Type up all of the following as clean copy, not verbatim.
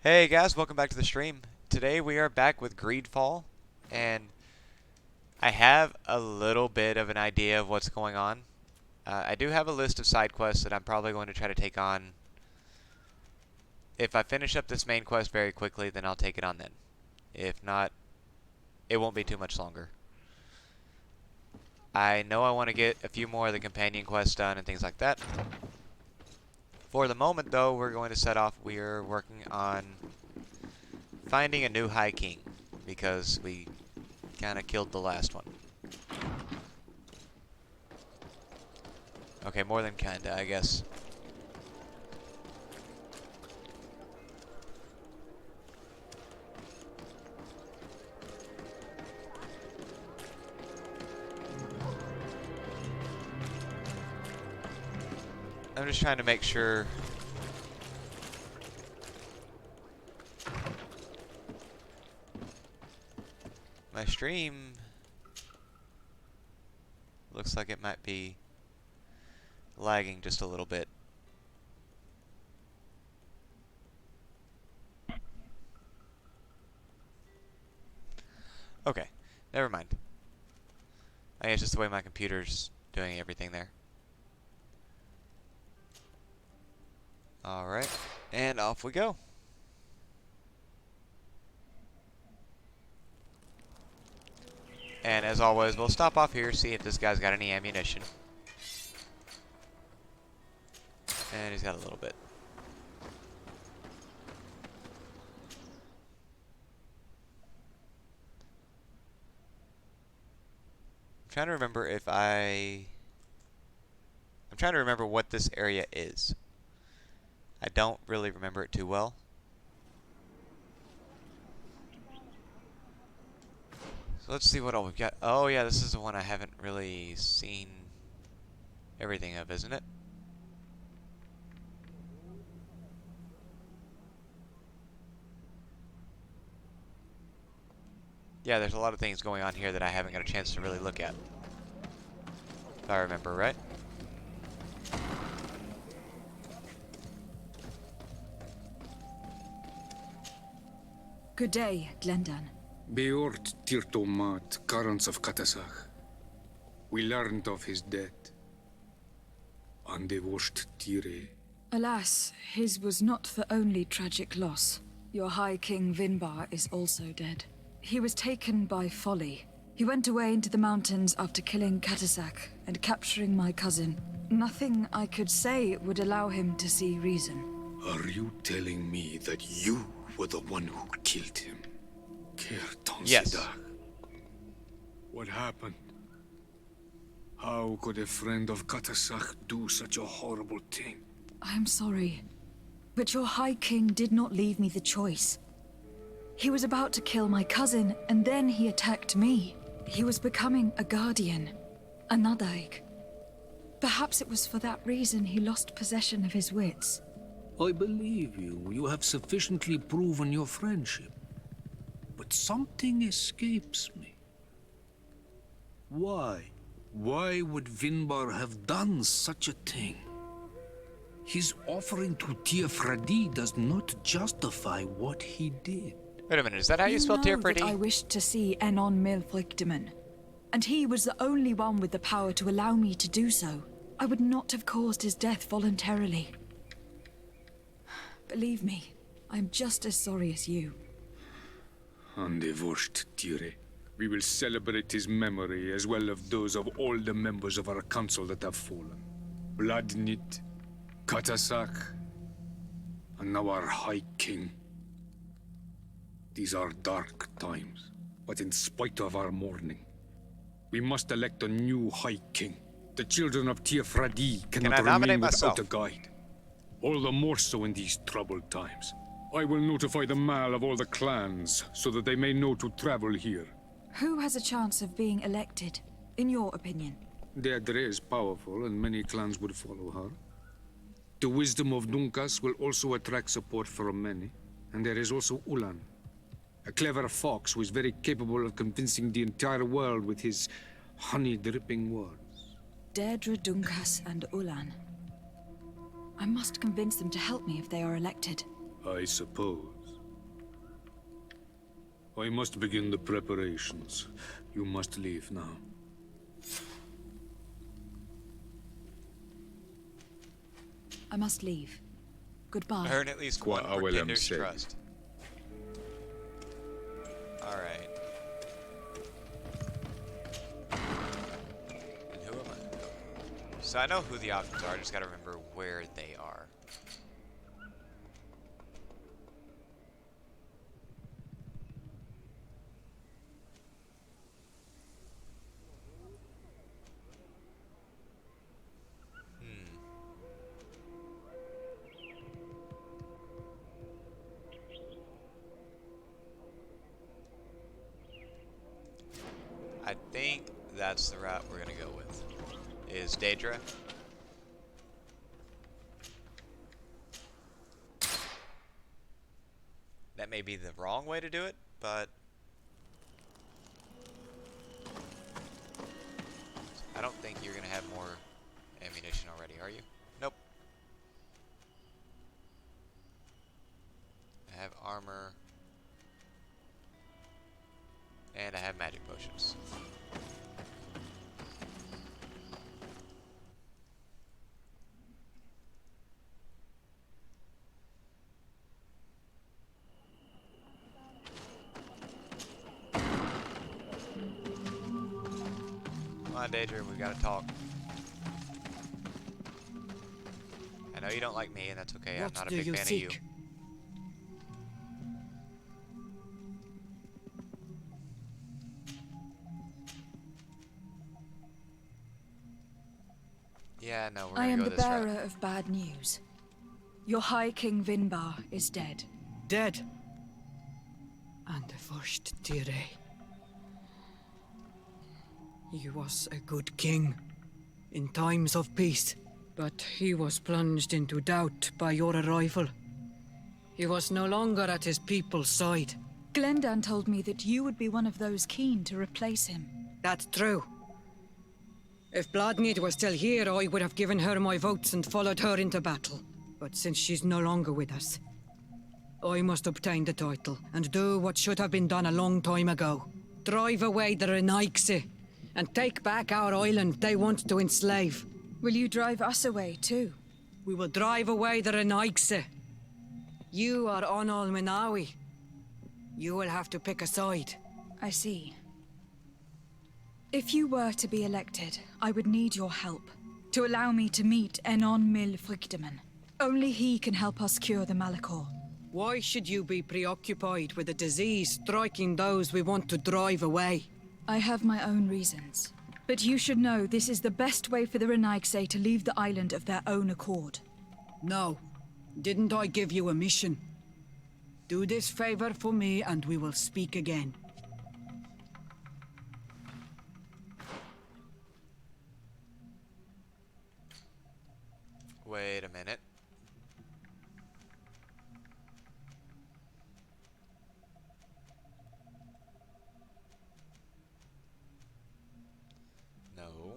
Hey guys, welcome back to the stream. Today we are back with Greedfall, and I have a little bit of an idea of what's going on. I do have a list of side quests that I'm probably going to try to take on. If I finish up this main quest very quickly, then I'll take it on then. If not, it won't be too much longer. I know I want to get a few more of the companion quests done and things like that. For the moment though, we're going to set off, we are working on finding a new High King, because we kind of killed the last one. Okay, more than kinda, I guess. I'm just trying to make sure my stream looks like it might be lagging just a little bit. Okay, never mind. I think it's just the way my computer's doing everything there. Alright, and off we go. And as always, we'll stop off here, see if this guy's got any ammunition. And he's got a little bit. I'm trying to remember if I'm trying to remember what this area is. I don't really remember it too well. So let's see what all we've got. Oh yeah, this is the one I haven't really seen everything of, isn't it? Yeah, there's a lot of things going on here that I haven't got a chance to really look at. If I remember right. Good day, Glendan. Beort Tirtomat, Garants of Katasach. We learned of his death. Andevosht Tire. Alas, his was not the only tragic loss. Your High King Vinbar is also dead. He was taken by folly. He went away into the mountains after killing Katasak and capturing my cousin. Nothing I could say would allow him to see reason. Are you telling me that you were the one who killed him? Yes. What happened? How could a friend of Katasak do such a horrible thing? I am sorry, but your High King did not leave me the choice. He was about to kill my cousin, and then he attacked me. He was becoming a guardian, a Nadaig. Perhaps it was for that reason he lost possession of his wits. I believe you. You have sufficiently proven your friendship. But something escapes me. Why? Why would Vinbar have done such a thing? His offering to Tiafradi does not justify what he did. Wait a minute, is that how you spell know that Tirfredi? I wished to see Enon Milfrictiman, and he was the only one with the power to allow me to do so. I would not have caused his death voluntarily. Believe me, I'm just as sorry as you. Andevosht Tire. We will celebrate his memory as well as those of all the members of our council that have fallen. Vladnit, Katasak, and now our High King. These are dark times, but in spite of our mourning, we must elect a new High King. The children of Tiafradi cannot I nominate remain myself? without a guide. All the more so in these troubled times. I will notify the Mal of all the clans, so that they may know to travel here. Who has a chance of being elected, in your opinion? Deirdre is powerful, and many clans would follow her. The wisdom of Dunkas will also attract support from many. And there is also Ulan, a clever fox who is very capable of convincing the entire world with his honey-dripping words. Deirdre, Dunkas, and Ulan. I must convince them to help me if they are elected. I suppose. I must begin the preparations. You must leave now. I must leave. Goodbye. Earn at least Qua one Awelem pretender's said. trust. Alright. And who am I? So I know who the options are, I just gotta remember where they are. I think that's the route we're gonna go with. Is Daedra. That may be the wrong way to do it, but I don't think you're gonna have more ammunition already, are you? Nope. I have armor. And I have magic potions. Come on, Daedra, we gotta talk. I know you don't like me, and that's okay. I'm not a big fan of you. Yeah, no, we're I gonna am go the this route. bearer of bad news. Your High King Vinbar is dead. Dead. And the first Tire. He was a good king in times of peace, but he was plunged into doubt by your arrival. He was no longer at his people's side. Glendan told me that you would be one of those keen to replace him. That's true. If Bloodmead was still here, I would have given her my votes and followed her into battle. But since she's no longer with us, I must obtain the title and do what should have been done a long time ago. Drive away the Renaigse and take back our island they want to enslave. Will you drive us away too? We will drive away the Renaigse. You are Onal Minawi. You will have to pick a side. I see. If you were to be elected, I would need your help to allow me to meet Enon Mil Frichteman. Only he can help us cure the Malachor. Why should you be preoccupied with a disease striking those we want to drive away? I have my own reasons. But you should know this is the best way for the Renaigse to leave the island of their own accord. No. Didn't I give you a mission? Do this favor for me and we will speak again. Wait a minute. No.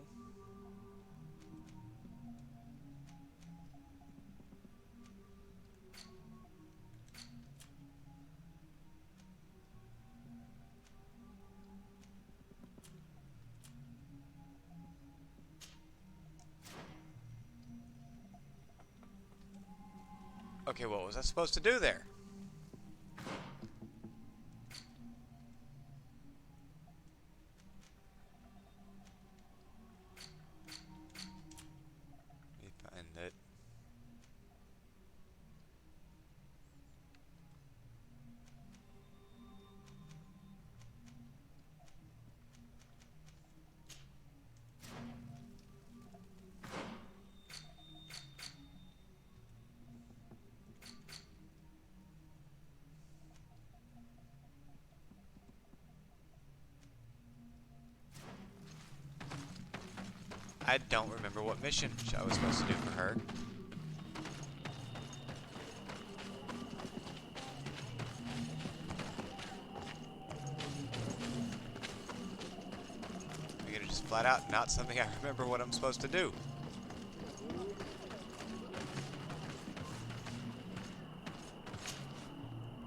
Okay, what was I supposed to do there? Let me find it. I don't remember what mission I was supposed to do for her. I'm gonna just flat out not something I remember what I'm supposed to do.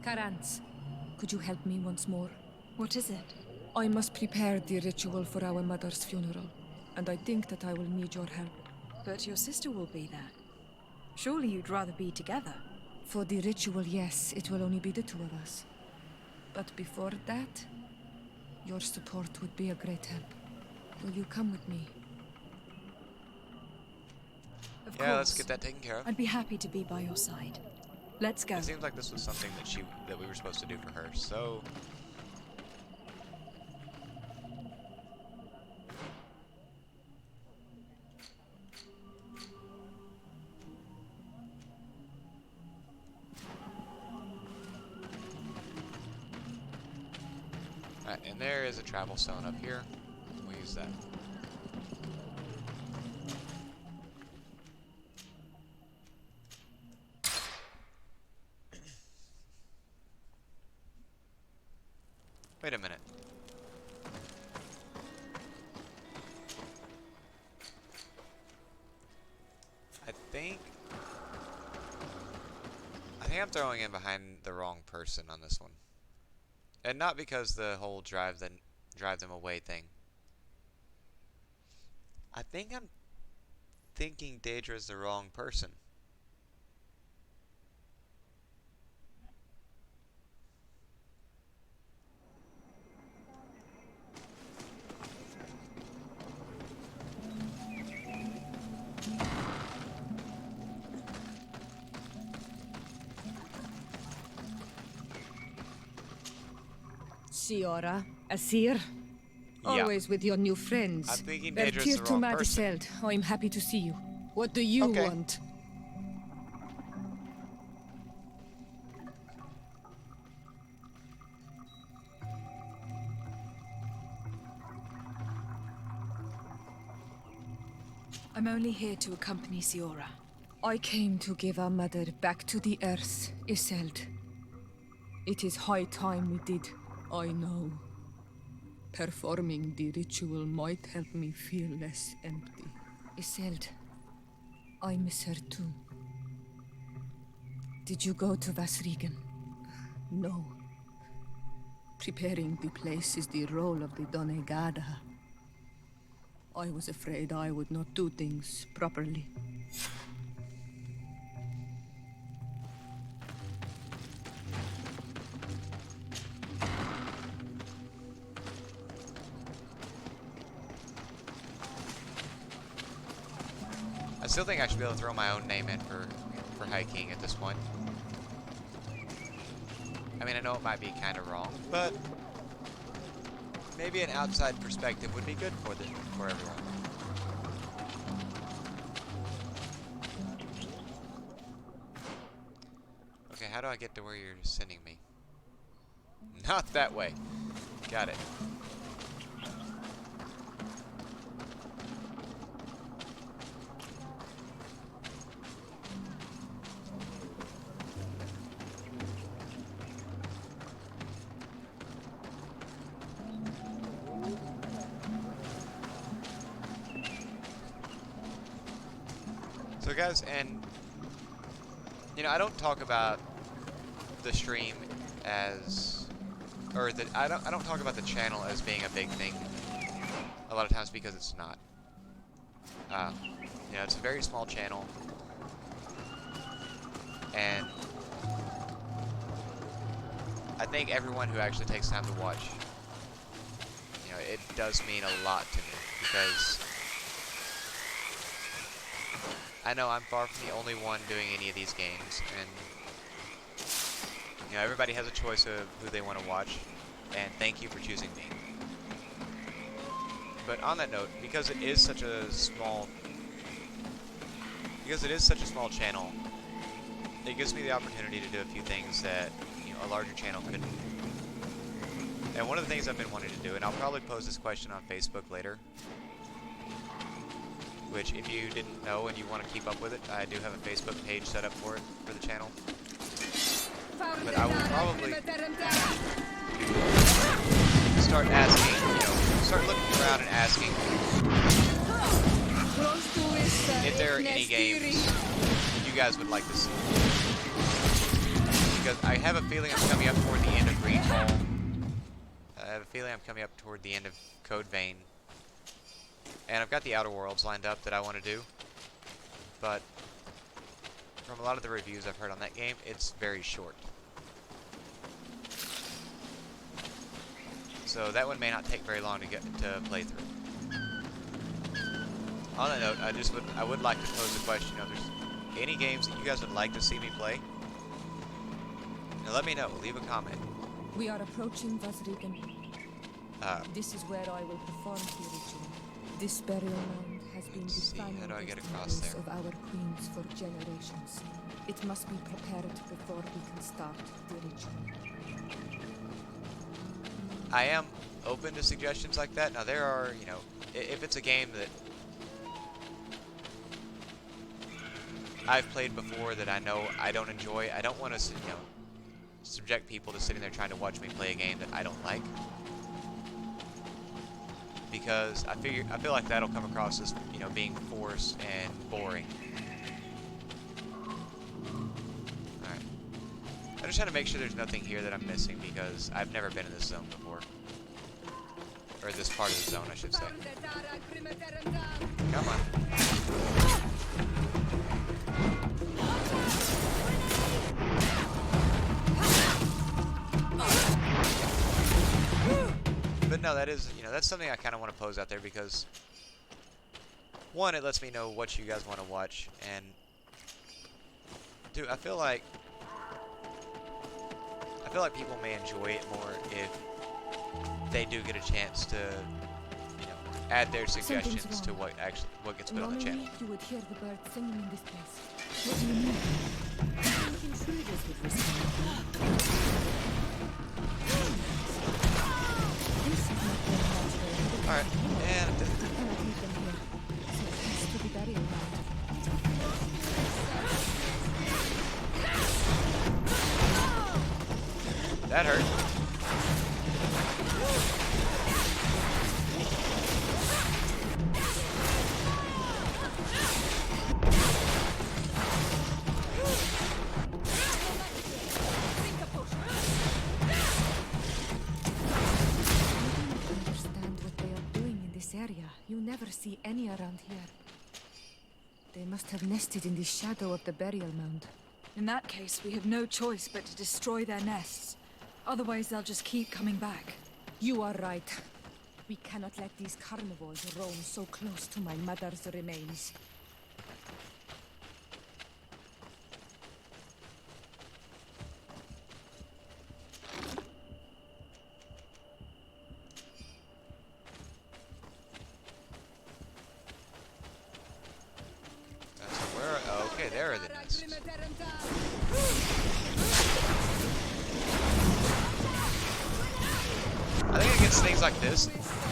Karans, Could you help me once more? What is it? I must prepare the ritual for our mother's funeral, and I think that I will need your help. But your sister will be there. Surely you'd rather be together. For the ritual, yes, it will only be the two of us. But before that, your support would be a great help. Will you come with me? Of Yeah, course. let's get that taken care of. I'd be happy to be by your side. Let's go. It seems like this was something that we were supposed to do for her, so... Alright, and there is a travel stone up here. We'll use that. Wait a minute. I think I'm throwing in behind the wrong person on this one. And not because the whole drive them away thing. I think I'm thinking Daedra's the wrong person. Siora, Asir, always with your new friends. I'm thinking Well, Daedra's Tyr the to wrong person. Madiseld, I'm happy to see you. What do you Okay. want? I'm only here to accompany Siora. I came to give our mother back to the earth, Iselt. It is high time we did, I know. Performing the ritual might help me feel less empty. Iselt, I miss her too. Did you go to Vasrigan? No. Preparing the place is the role of the Donegada. I was afraid I would not do things properly. I still think I should be able to throw my own name in for High King at this point. I mean, I know it might be kind of wrong, but maybe an outside perspective would be good for everyone. Okay, how do I get to where you're sending me? Not that way. Got it. So guys, and you know, I don't talk about the stream as, or that I don't talk about the channel as being a big thing a lot of times because it's not. You know, it's a very small channel, and I think everyone who actually takes time to watch, you know, it does mean a lot to me because I know I'm far from the only one doing any of these games, and you know, everybody has a choice of who they want to watch, and thank you for choosing me. But on that note, because it is such a small channel, it gives me the opportunity to do a few things that, you know, a larger channel couldn't. And one of the things I've been wanting to do, and I'll probably pose this question on Facebook later, which if you didn't know and you want to keep up with it, I do have a Facebook page set up for it, for the channel. But I will probably start asking, you know, start looking around and asking if there are any games you guys would like to see. because I have a feeling I'm coming up toward the end of Greedfall. I have a feeling I'm coming up toward the end of Code Vein. And I've got the Outer Worlds lined up that I want to do. But from a lot of the reviews I've heard on that game, it's very short. So that one may not take very long to get to play through. On that note, I would like to pose a question. You know, there's any games that you guys would like to see me play? Now let me know. Leave a comment. We are approaching Vasrigan. This is where I will perform the ritual. This burial mound has been the see, final how do I get resting across place there? of our queens for generations. It must be prepared before we can start the ritual. I am open to suggestions like that. Now there are, you know, if it's a game that I've played before that I know I don't enjoy, I don't want to, you know, subject people to sitting there trying to watch me play a game that I don't like. Because I feel like that'll come across as, you know, being forced and boring. Alright. I'm just trying to make sure there's nothing here that I'm missing because I've never been in this zone before. Or this part of the zone, I should say. Come on. But no, that is, you know, that's something I kind of want to pose out there because, one, it lets me know what you guys want to watch, and two, I feel like people may enjoy it more if they do get a chance to, you know, add their suggestions to what gets put on the channel. Normally, you would hear the birds singing in this place. What do you mean? I think intruders would respond. This is not their natural. Alright, and I cannot leave them here, so it has to be burial mound. that hurt. You never see any around here. They must have nested in the shadow of the burial mound. In that case, we have no choice but to destroy their nests. Otherwise, they'll just keep coming back. You are right. We cannot let these carnivores roam so close to my mother's remains. Okay, there are the nests. I think against things like this,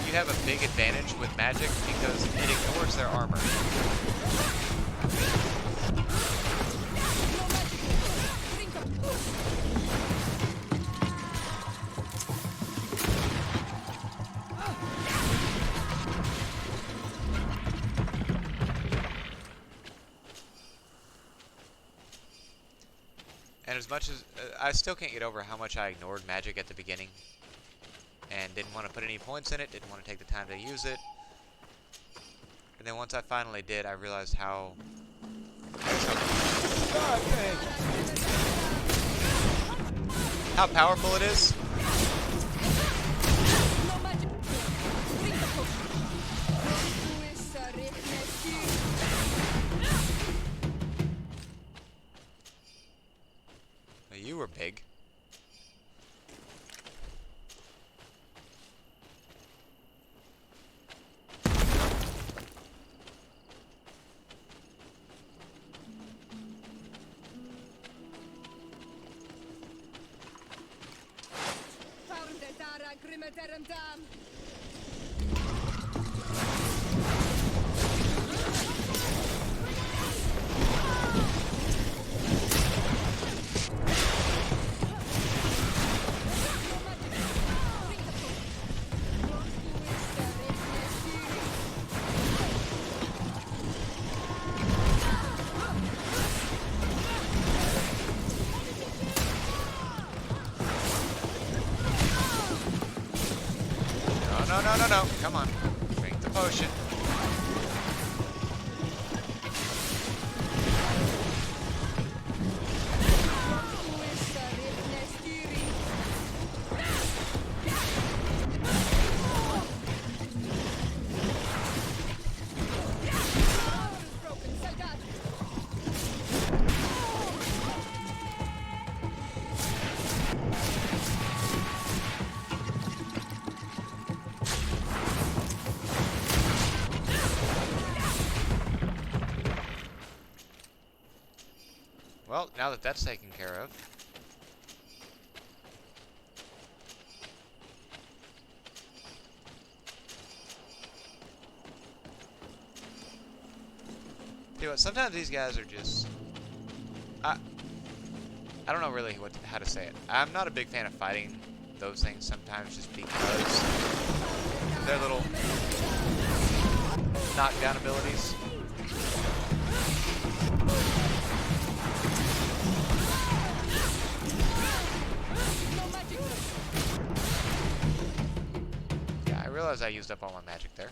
you have a big advantage with magic because it ignores their armor. And as much as I still can't get over how much I ignored magic at the beginning and didn't want to put any points in it, didn't want to take the time to use it. And then once I finally did, I realized how powerful it is. You were big. no, no, no, no. Come on. Drink the potion. Well, now that that's taken care of. Tell you what, sometimes these guys are just... I don't know really how to say it. I'm not a big fan of fighting those things sometimes just because of their little knockdown abilities. Yeah, I realize I used up all my magic there.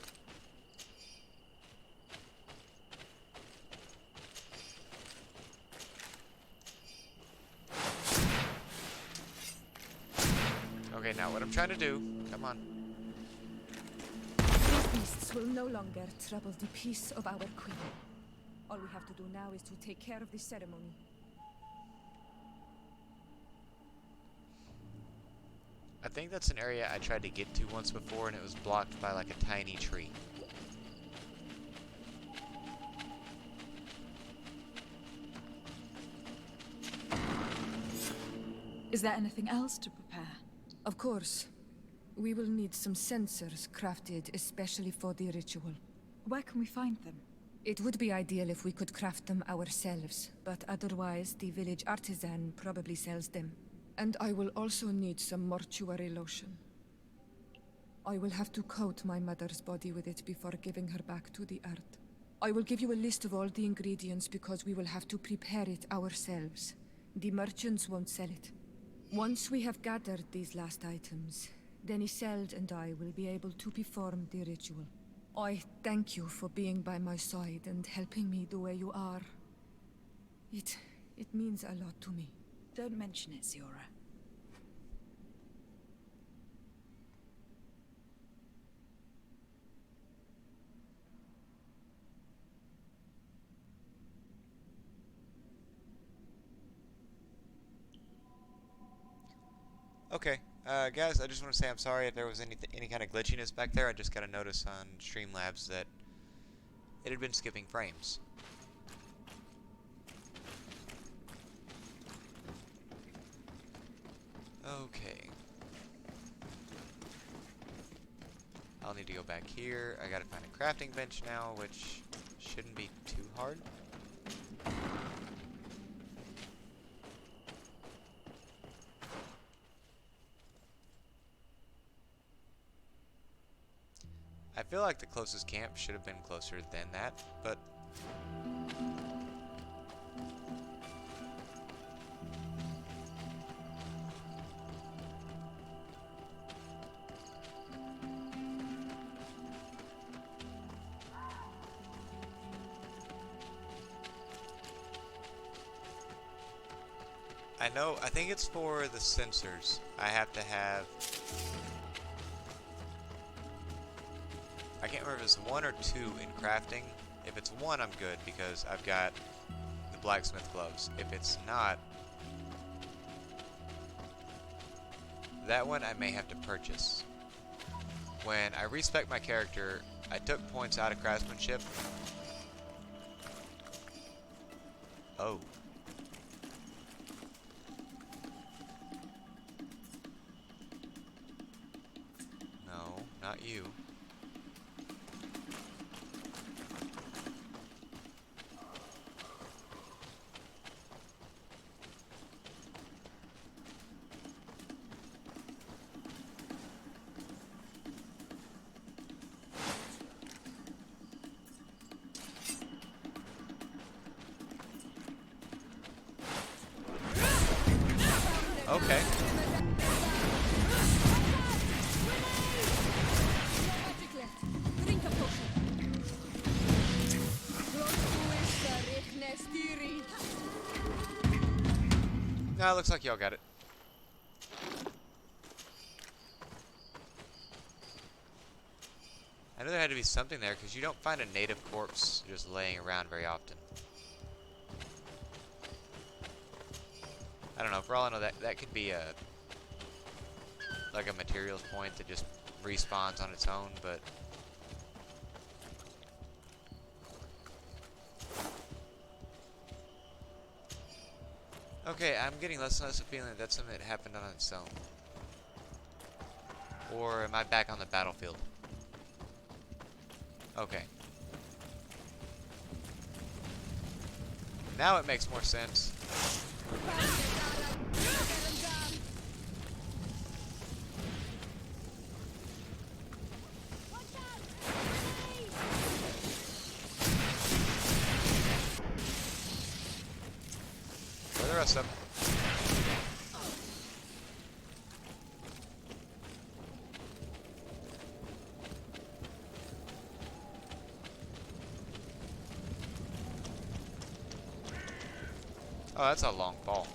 Okay, now what I'm trying to do, come on. These beasts will no longer trouble the peace of our queen. All we have to do now is to take care of the ceremony. I think that's an area I tried to get to once before and it was blocked by like a tiny tree. Is there anything else to prepare? Of course. We will need some sensors crafted especially for the ritual. Where can we find them? It would be ideal if we could craft them ourselves, but otherwise the village artisan probably sells them. And I will also need some mortuary lotion. I will have to coat my mother's body with it before giving her back to the earth. I will give you a list of all the ingredients because we will have to prepare it ourselves. The merchants won't sell it. Once we have gathered these last items, then Isolde and I will be able to perform the ritual. I thank you for being by my side and helping me the way you are. It means a lot to me. Don't mention it, Ziora. Okay, guys, I just want to say I'm sorry if there was any kind of glitchiness back there. I just got a notice on Streamlabs that it had been skipping frames. Okay. I'll need to go back here. I gotta find a crafting bench now, which shouldn't be too hard. I feel like the closest camp should have been closer than that, but... I think it's for the sensors. I have to have... I can't remember if it's 1 or 2 in crafting. If it's 1, I'm good because I've got the blacksmith gloves. If it's not, that one I may have to purchase. When I respec my character, I took points out of craftsmanship. Oh. No, not you. Okay. No, it looks like y'all got it. I know there had to be something there, because you don't find a native corpse just laying around very often. I don't know, for all I know, that could be a... like a materials point that just respawns on its own, but... Okay, I'm getting less and less a feeling that that's something that happened on its own. Or am I back on the battlefield? Okay. Now it makes more sense. Where are the rest of them? Oh, that's a long fall.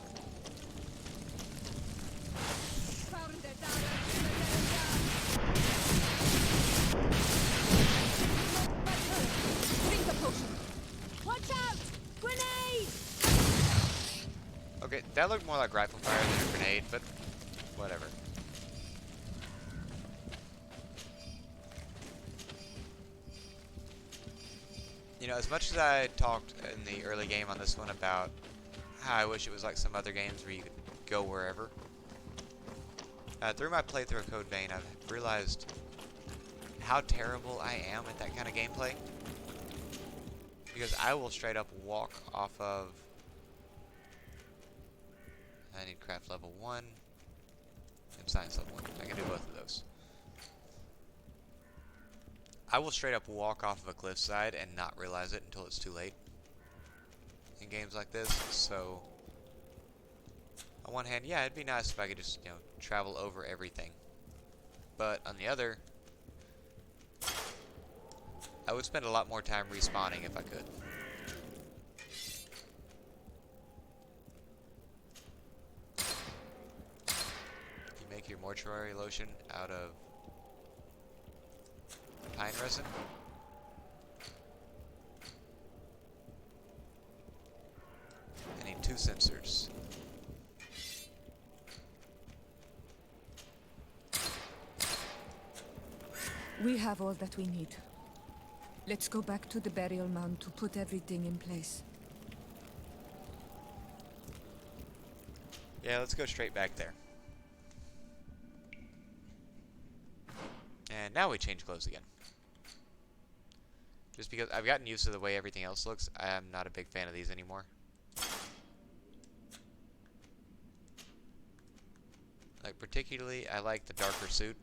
Watch out! Grenade! Okay, that looked more like rifle fire than a grenade, but whatever. You know, as much as I talked in the early game on this one about how I wish it was like some other games where you could go wherever, through my playthrough of Code Vein, I've realized how terrible I am at that kind of gameplay. Because I will straight up walk off of... I need craft level 1 and science level 1. I can do both of those. I will straight up walk off of a cliffside and not realize it until it's too late in games like this. So, on one hand, yeah, it'd be nice if I could just, you know, travel over everything. But on the other, I would spend a lot more time respawning if I could. You make your mortuary lotion out of pine resin. I need 2 sensors. We have all that we need. Let's go back to the burial mound to put everything in place. Yeah, let's go straight back there. And now we change clothes again. Just because I've gotten used to the way everything else looks, I am not a big fan of these anymore. Like, particularly, I like the darker suit.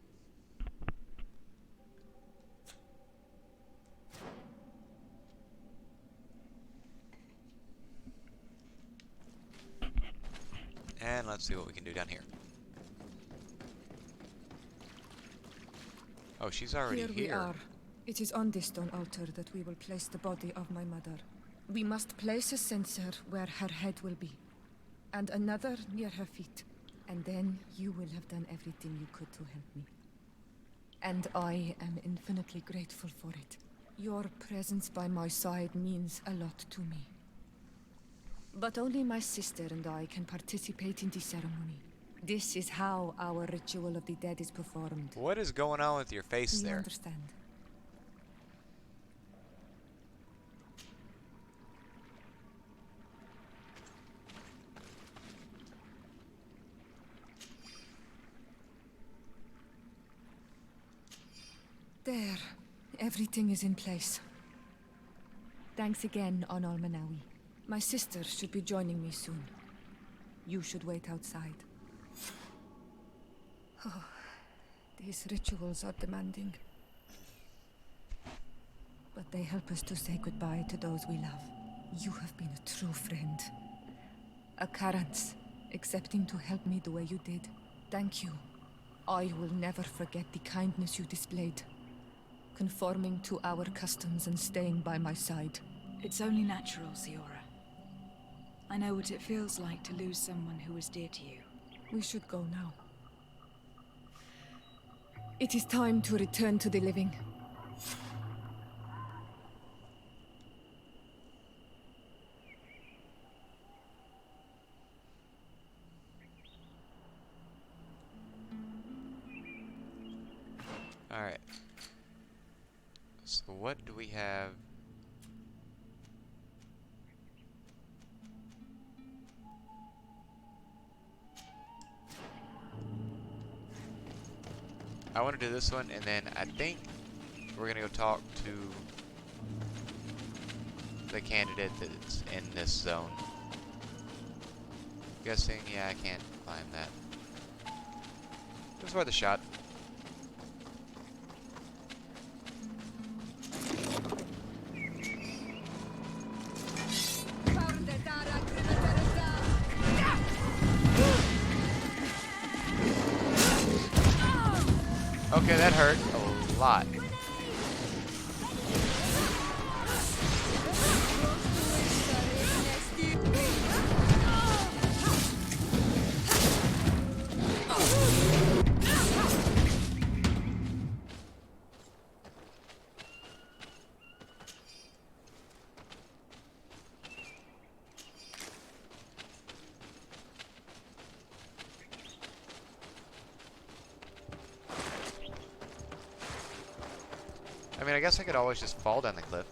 And let's see what we can do down here. Oh, she's already here. We are. It is on this stone altar that we will place the body of my mother. We must place a censer where her head will be, and another near her feet. And then you will have done everything you could to help me. And I am infinitely grateful for it. Your presence by my side means a lot to me. But only my sister and I can participate in the ceremony. This is how our ritual of the dead is performed. What is going on with your face Do you there? understand? There. Everything is in place. Thanks again, Onol Manawi. My sister should be joining me soon. You should wait outside. Oh, these rituals are demanding. But they help us to say goodbye to those we love. You have been a true friend. A Karans, accepting to help me the way you did. Thank you. I will never forget the kindness you displayed. Conforming to our customs and staying by my side. It's only natural, Siora. I know what it feels like to lose someone who was dear to you. We should go now. It is time to return to the living. Alright. So what do we have? I want to do this one, and then I think we're gonna go talk to the candidate that's in this zone. Guessing, yeah, I can't climb that. It was worth a shot. Okay, that hurt a lot. I mean, I guess I could always just fall down the cliff.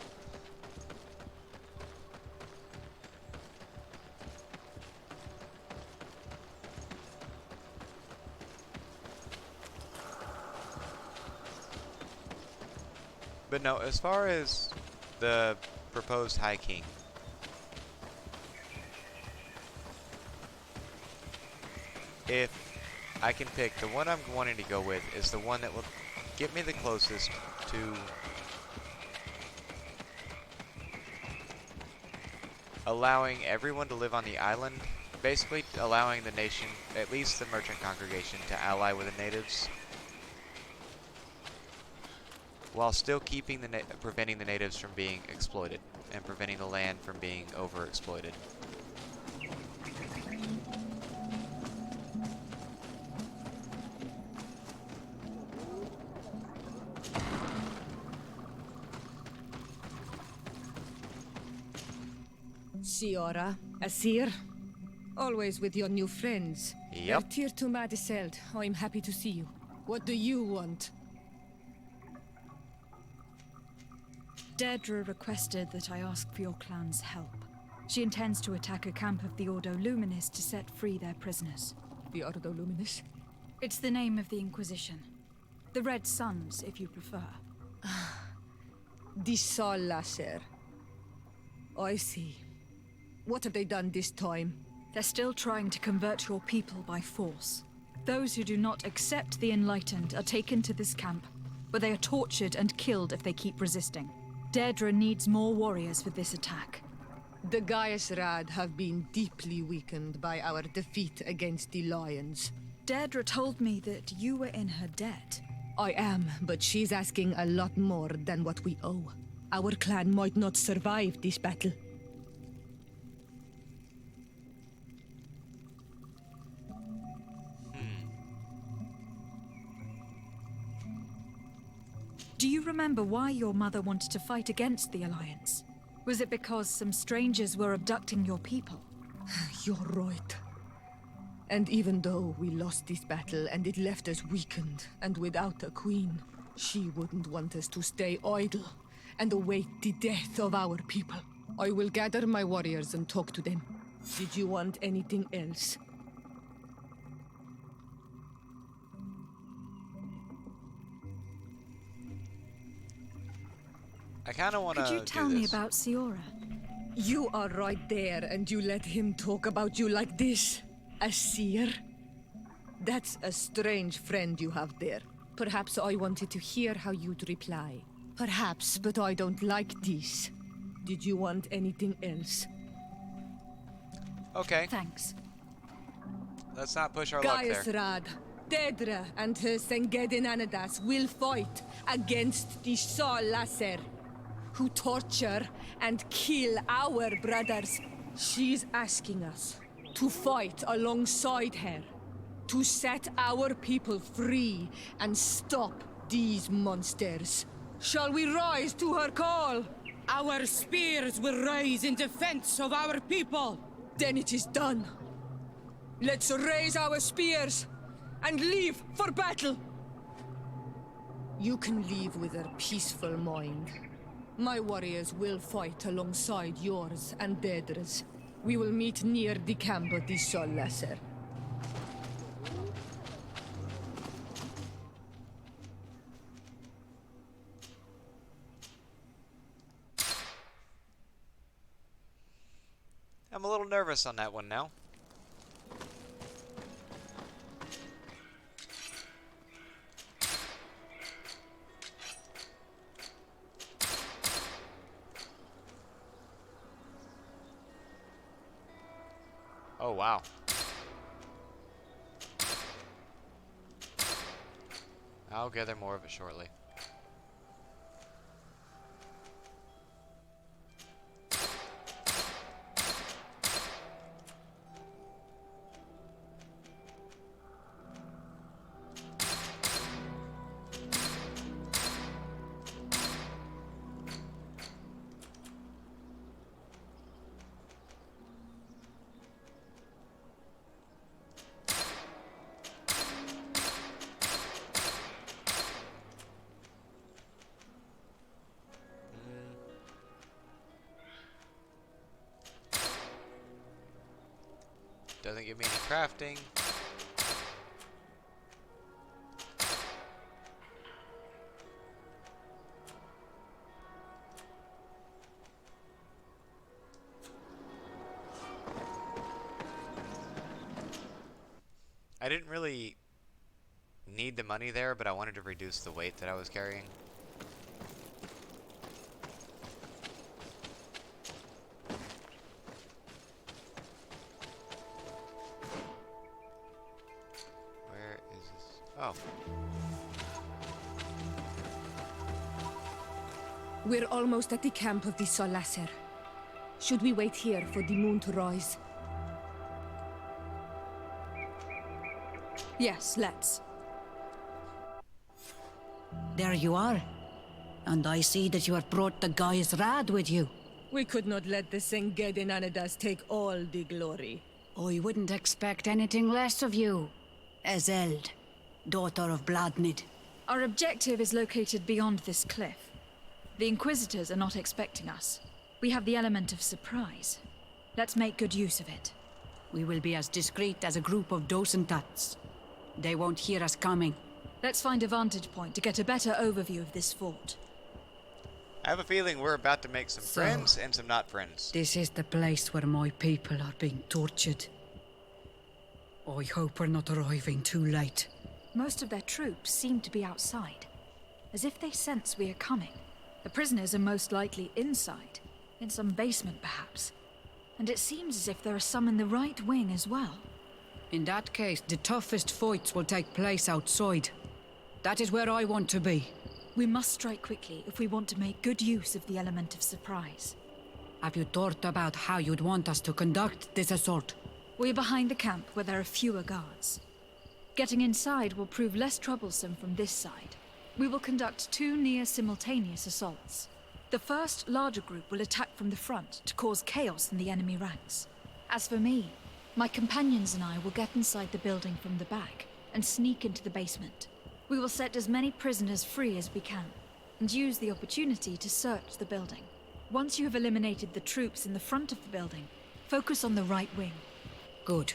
But no, as far as the proposed High King, if I can pick, the one I'm wanting to go with is the one that will get me the closest to allowing everyone to live on the island, basically allowing the nation, at least the merchant congregation, to ally with the natives, while still keeping the preventing the natives from being exploited and preventing the land from being overexploited. Siora, Asir, always with your new friends. Yep. Ertir to Madiseld, I'm happy to see you. What do you want? Deirdre requested that I ask for your clan's help. She intends to attack a camp of the Ordo Luminis to set free their prisoners. The Ordo Luminis? It's the name of the Inquisition. The Red Suns, if you prefer. The Sol Lasser. I see. What have they done this time? They're still trying to convert your people by force. Those who do not accept the Enlightened are taken to this camp, where they are tortured and killed if they keep resisting. Deirdre needs more warriors for this attack. The Gaius Rad have been deeply weakened by our defeat against the Lions. Deirdre told me that you were in her debt. I am, but she's asking a lot more than what we owe. Our clan might not survive this battle. Do you remember why your mother wanted to fight against the Alliance? Was it because some strangers were abducting your people? You're right. And even though we lost this battle and it left us weakened and without a queen, she wouldn't want us to stay idle and await the death of our people. I will gather my warriors and talk to them. Did you want anything else? I kind of want to. Could you tell me about Siora? You are right there and you let him talk about you like this? Asir? That's a strange friend you have there. Perhaps I wanted to hear how you'd reply. Perhaps, but I don't like this. Did you want anything else? Okay, Thanks. let's not push our luck Gaius there. Rad, Deirdre and her Sengedin Anadas will fight against the Sol Lasser, who torture and kill our brothers. She's asking us to fight alongside her, to set our people free and stop these monsters. Shall we rise to her call? Our spears will rise in defense of our people. Then it is done. Let's raise our spears and leave for battle. You can leave with a peaceful mind. My warriors will fight alongside yours and Daedra's. We will meet near the camp of the Sol Lesser. I'm a little nervous on that one now. Oh, wow. I'll gather more of it shortly. Doesn't give me any crafting. I didn't really need the money there, but I wanted to reduce the weight that I was carrying. Oh. We're almost at the camp of the Sol Lesser. Should we wait here for the moon to rise? Yes, let's. There you are. And I see that you have brought the guy's rad with you. We could not let the Senged Anadas take all the glory. I wouldn't expect anything less of you, Ezeld, daughter of Bladnid. Our objective is located beyond this cliff. The Inquisitors are not expecting us. We have the element of surprise. Let's make good use of it. We will be as discreet as a group of Dosentats. They won't hear us coming. Let's find a vantage point to get a better overview of this fort. I have a feeling we're about to make some friends and some not friends. This is the place where my people are being tortured. I hope we're not arriving too late. Most of their troops seem to be outside, as if they sense we are coming. The prisoners are most likely inside, in some basement perhaps. And it seems as if there are some in the right wing as well. In that case, the toughest fights will take place outside. That is where I want to be. We must strike quickly if we want to make good use of the element of surprise. Have you thought about how you'd want us to conduct this assault? We're behind the camp where there are fewer guards. Getting inside will prove less troublesome from this side. We will conduct 2 near-simultaneous assaults. The first, larger group will attack from the front to cause chaos in the enemy ranks. As for me, my companions and I will get inside the building from the back and sneak into the basement. We will set as many prisoners free as we can, and use the opportunity to search the building. Once you have eliminated the troops in the front of the building, focus on the right wing. Good.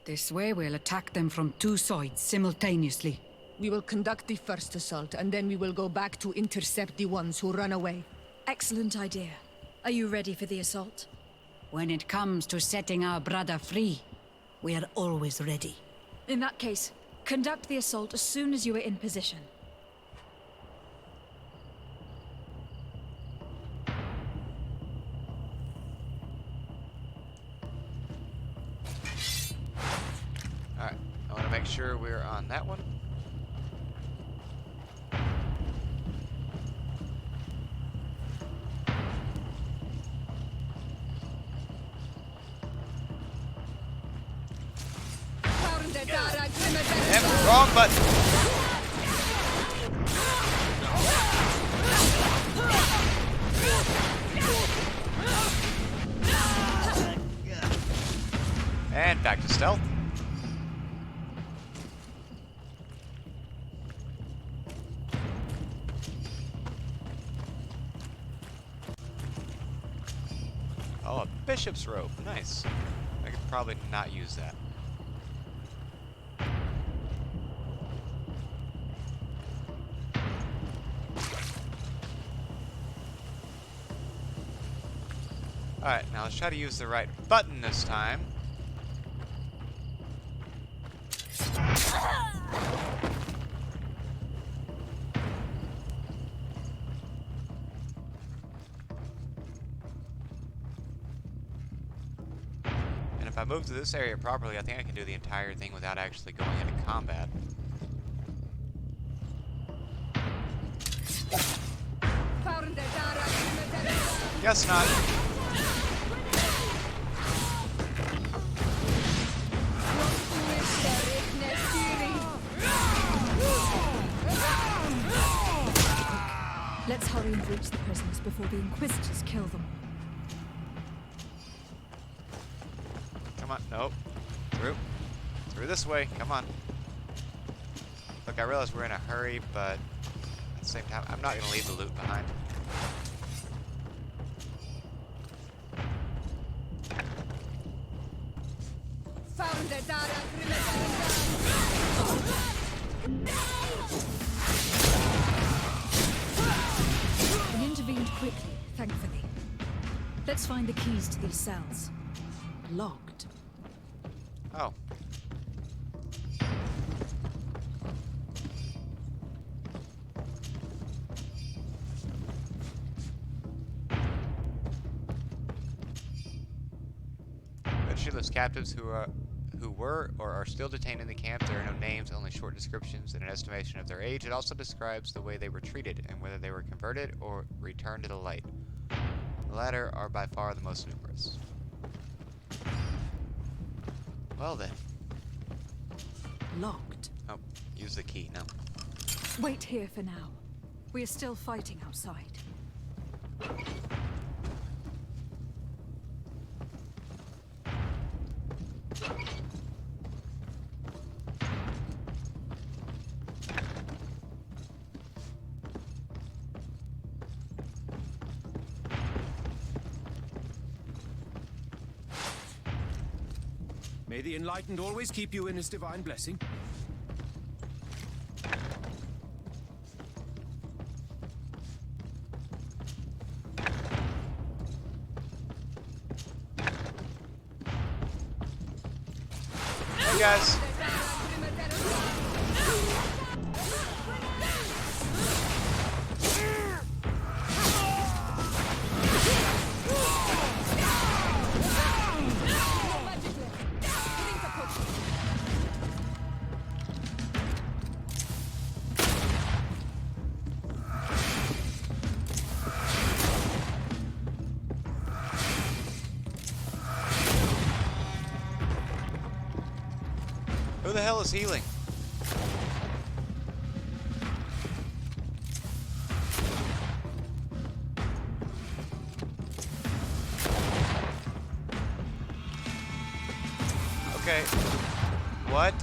This way we'll attack them from 2 sides simultaneously. We will conduct the first assault, and then we will go back to intercept the ones who run away. Excellent idea. Are you ready for the assault? When it comes to setting our brother free, we are always ready. In that case, conduct the assault as soon as you are in position. Alright, I want to make sure we're on that one. wrong button. And back to stealth. Oh, a bishop's robe. Nice. I could probably not use that. Alright, now let's try to use the right button this time. And if I move to this area properly, I think I can do the entire thing without actually going into combat. Guess not. Let's hurry and reach the prisoners before the Inquisitors kill them. Come on, nope. Through this way, come on. Look, I realize we're in a hurry, but at the same time, I'm not gonna leave the loot behind. We intervened quickly, thankfully. Let's find the keys to these cells. Locked. Oh. Shieldless captives who were or are still detained in the camp. There are no names, only short descriptions and an estimation of their age. It also describes the way they were treated and whether they were converted or returned to the light. The latter are by far the most numerous. Well then. Locked. Oh, use the key. No. Wait here for now. We are still fighting outside. May the Enlightened always keep you in his divine blessing. Hey guys. Who the hell is healing? Okay. What?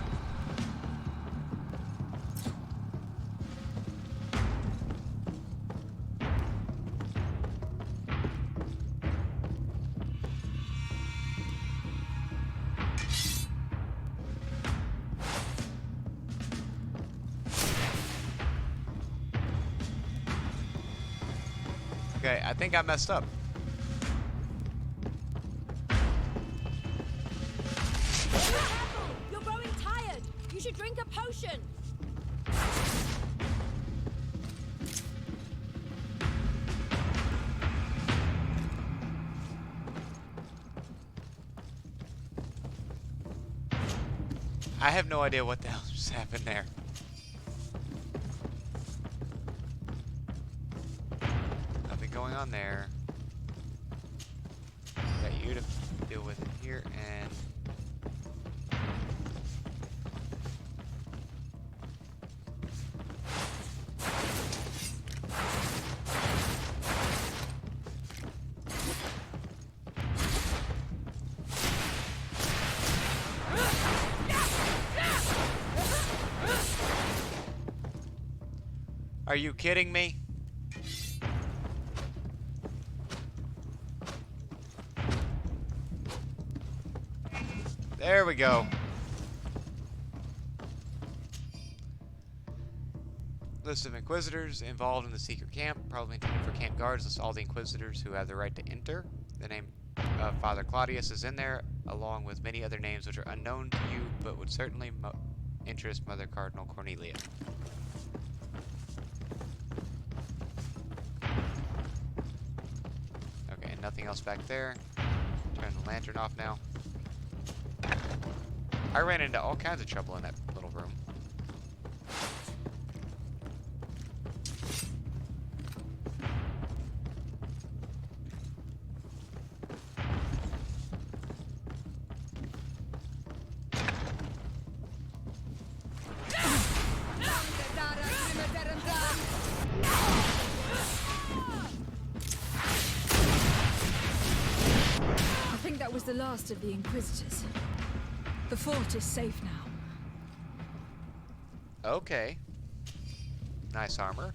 Okay, I think I messed up. You're growing tired. You should drink a potion. I have no idea what the hell just happened there. Nothing going on there. Got you to deal with it here, and Are you kidding me? There we go. List of Inquisitors involved in the secret camp, probably intended for camp guards. Lists all the Inquisitors who have the right to enter. The name of Father Claudius is in there, along with many other names which are unknown to you, but would certainly interest Mother Cardinal Cornelia. Okay, and nothing else back there. Turn the lantern off now. I ran into all kinds of trouble in that little room. I think that was the last of the Inquisitors. The fort is safe now. Okay. Nice armor.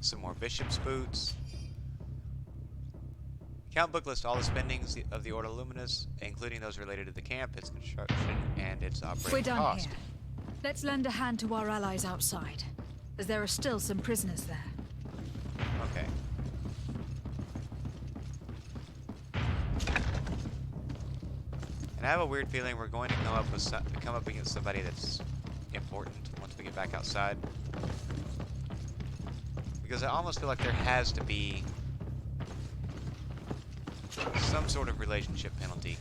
Some more bishop's boots. Count book lists all the spendings of the Order Luminous, including those related to the camp, its construction, and its operating We're done cost. here. Let's lend a hand to our allies outside, as there are still some prisoners there. Okay. And I have a weird feeling we're going to come up against somebody that's important once we get back outside. Because I almost feel like there has to be some sort of relationship penalty.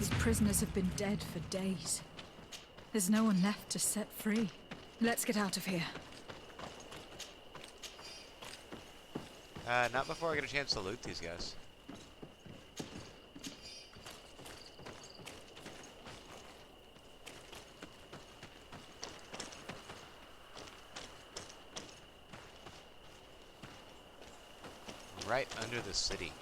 These prisoners have been dead for days. There's no one left to set free. Let's get out of here. Not before I get a chance to loot these guys. Right under the city.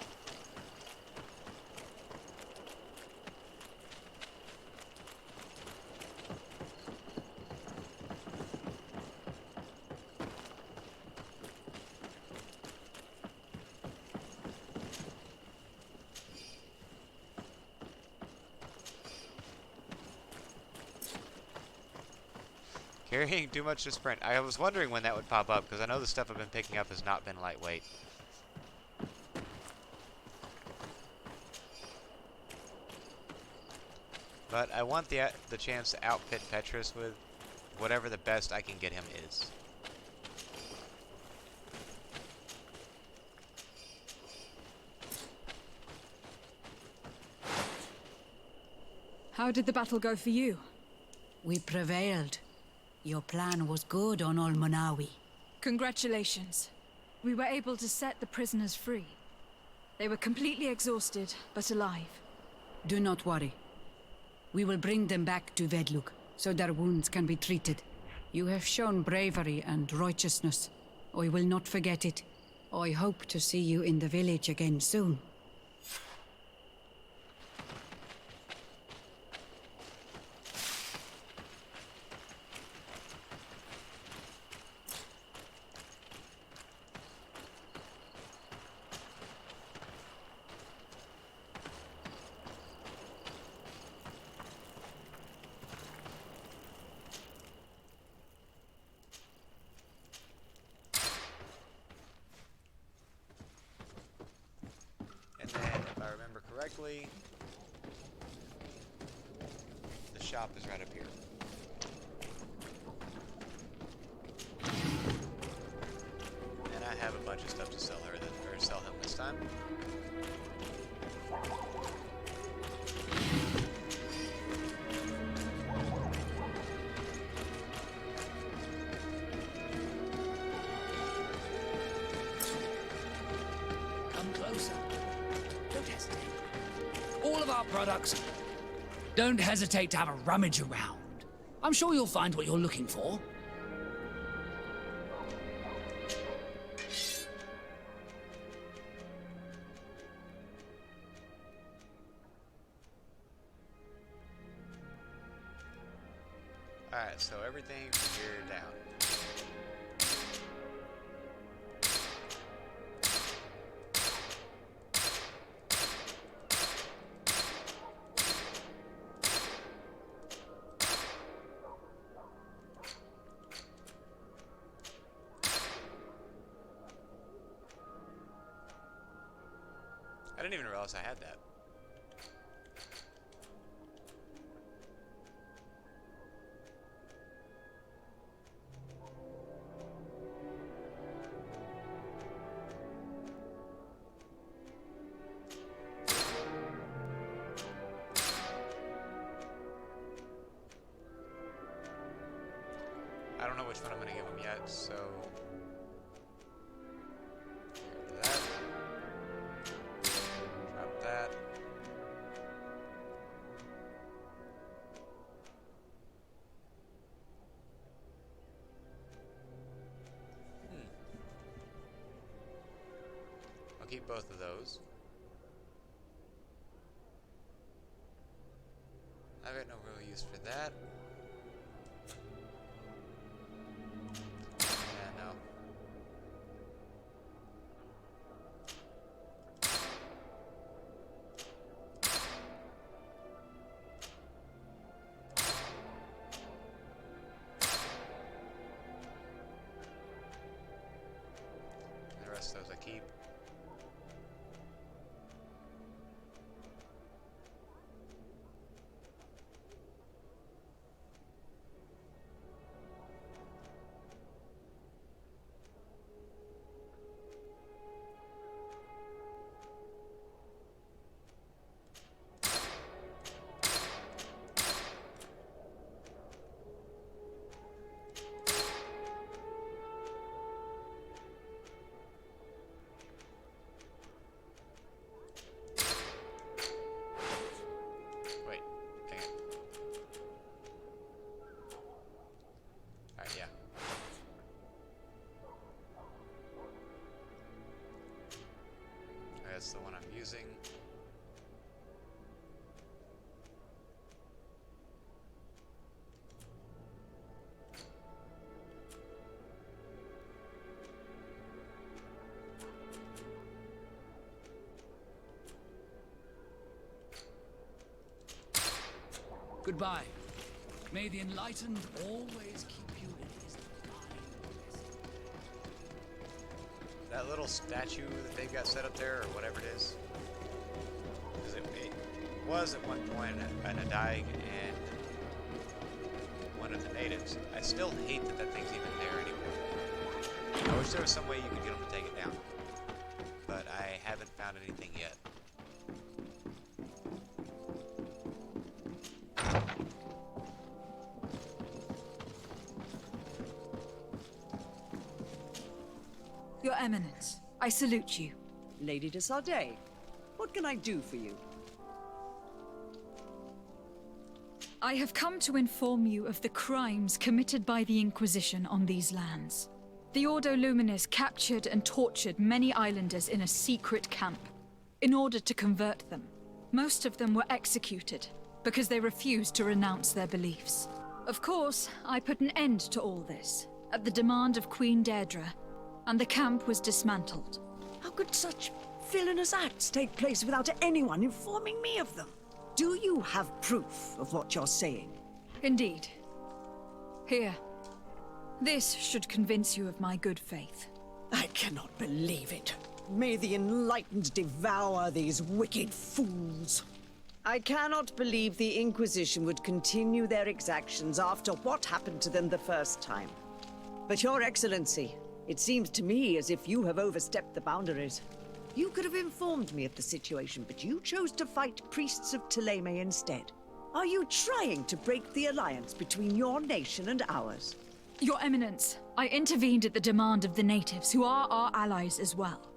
Carrying too much to sprint. I was wondering when that would pop up, because I know the stuff I've been picking up has not been lightweight. But I want the chance to outfit Petrus with whatever the best I can get him is. How did the battle go for you? We prevailed. Your plan was good on Olmonawi. Congratulations. We were able to set the prisoners free. They were completely exhausted, but alive. Do not worry. We will bring them back to Vedluk, so their wounds can be treated. You have shown bravery and righteousness. I will not forget it. I hope to see you in the village again soon. And then, if I remember correctly, the shop is right up here. our products. Don't hesitate to have a rummage around. I'm sure you'll find what you're looking for. Alright, so everything from here down. I didn't even realize I had that. I don't know which one I'm going to give him yet, so... That. Drop that. I'll keep both of those. I've got no real use for that. Yeah, no. The rest of those I keep. Wait, dang it. Alright, yeah. That's the one I'm using. Goodbye. May the Enlightened always keep you in his divine. That little statue that they've got set up there, or whatever it is. Because it was at one point an Adaig and one of the natives. I still hate that that thing's even there anymore. I wish there was some way you could get them to take it down. But I haven't found anything yet. Your Eminence, I salute you. Lady de Sardet, what can I do for you? I have come to inform you of the crimes committed by the Inquisition on these lands. The Ordo Luminis captured and tortured many islanders in a secret camp in order to convert them. Most of them were executed because they refused to renounce their beliefs. Of course, I put an end to all this at the demand of Queen Deirdre, and the camp was dismantled. How could such villainous acts take place without anyone informing me of them? Do you have proof of what you're saying? Indeed. Here. This should convince you of my good faith. I cannot believe it. May the Enlightened devour these wicked fools. I cannot believe the Inquisition would continue their exactions after what happened to them the first time. But Your Excellency, it seems to me as if you have overstepped the boundaries. You could have informed me of the situation, but you chose to fight priests of Thélème instead. Are you trying to break the alliance between your nation and ours? Your Eminence, I intervened at the demand of the natives, who are our allies as well.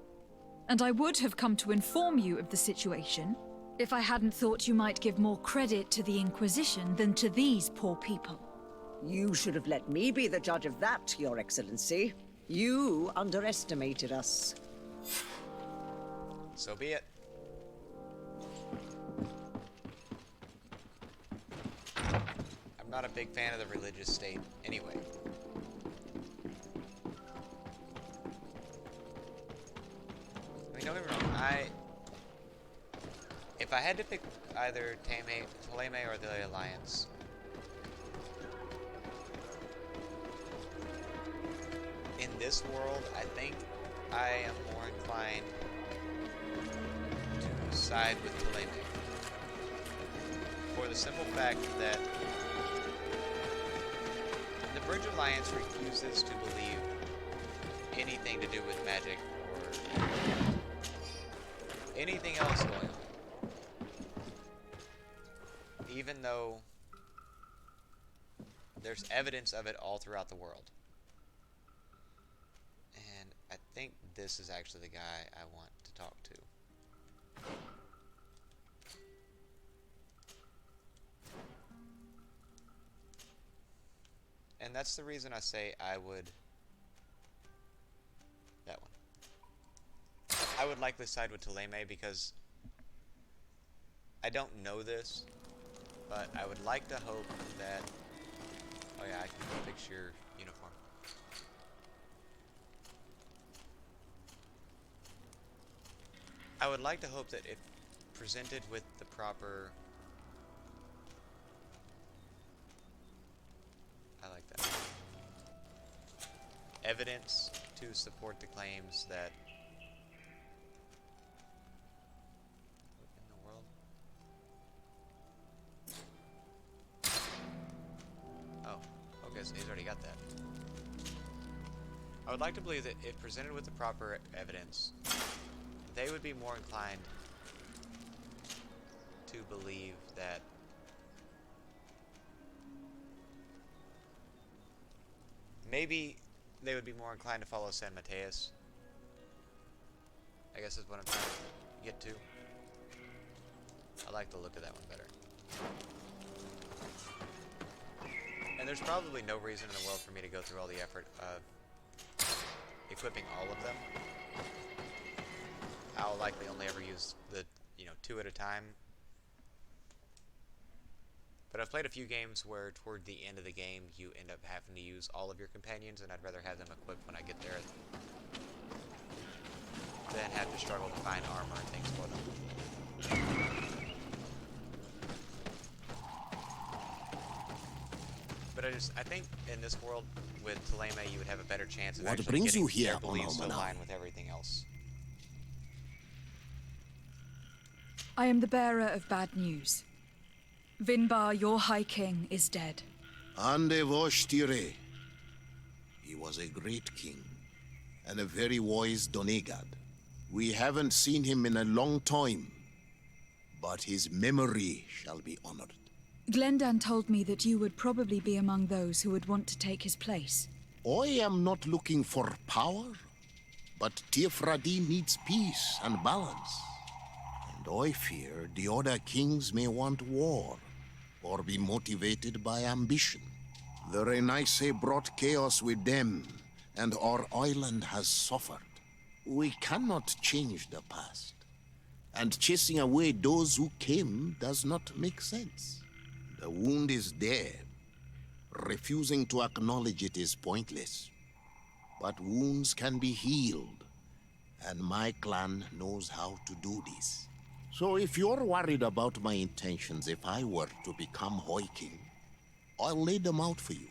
And I would have come to inform you of the situation, If I hadn't thought you might give more credit to the Inquisition than to these poor people. You should have let me be the judge of that, Your Excellency. You underestimated us. So be it. I'm not a big fan of the religious state anyway. I mean, don't get me wrong, if I had to pick either Ptolemy or the Alliance, in this world, I think I am more inclined to side with Ptolemy. For the simple fact that the Bridge Alliance refuses to believe anything to do with magic or anything else going on. Even though there's evidence of it all throughout the world. And I think this is actually the guy I want to talk to. And that's the reason I say I would... that one. I would likely side with Ptolemy because I don't know this, but I would like to hope that... oh yeah, I can fix your uniform. I would like to hope that if presented with the proper... I like that. Evidence to support the claims that... what in the world? Oh, okay, so he's already got that. I would like to believe that if presented with the proper evidence, they would be more inclined to believe that maybe they would be more inclined to follow San Mateus. I guess is what I'm trying to get to. I like the look of that one better. And there's probably no reason in the world for me to go through all the effort of equipping all of them. I'll likely only ever use the, 2 at a time. But I've played a few games where toward the end of the game you end up having to use all of your companions, and I'd rather have them equipped when I get there than have to struggle to find armor and things for them. But I think in this world with Ptolemy you would have a better chance of What actually brings getting you here, their beliefs Onomanau? aligned with everything else. I am the bearer of bad news. Vinbar, your High King, is dead. Ande Vosh-Tire. He was a great king, and a very wise Donegad. We haven't seen him in a long time, but his memory shall be honored. Glendan told me that you would probably be among those who would want to take his place. I am not looking for power, but Teofradi needs peace and balance. And I fear the other kings may want war, or be motivated by ambition. The Renaisse brought chaos with them, and our island has suffered. We cannot change the past, and chasing away those who came does not make sense. The wound is there. Refusing to acknowledge it is pointless. But wounds can be healed, and my clan knows how to do this. So if you're worried about my intentions if I were to become High King, I'll lay them out for you.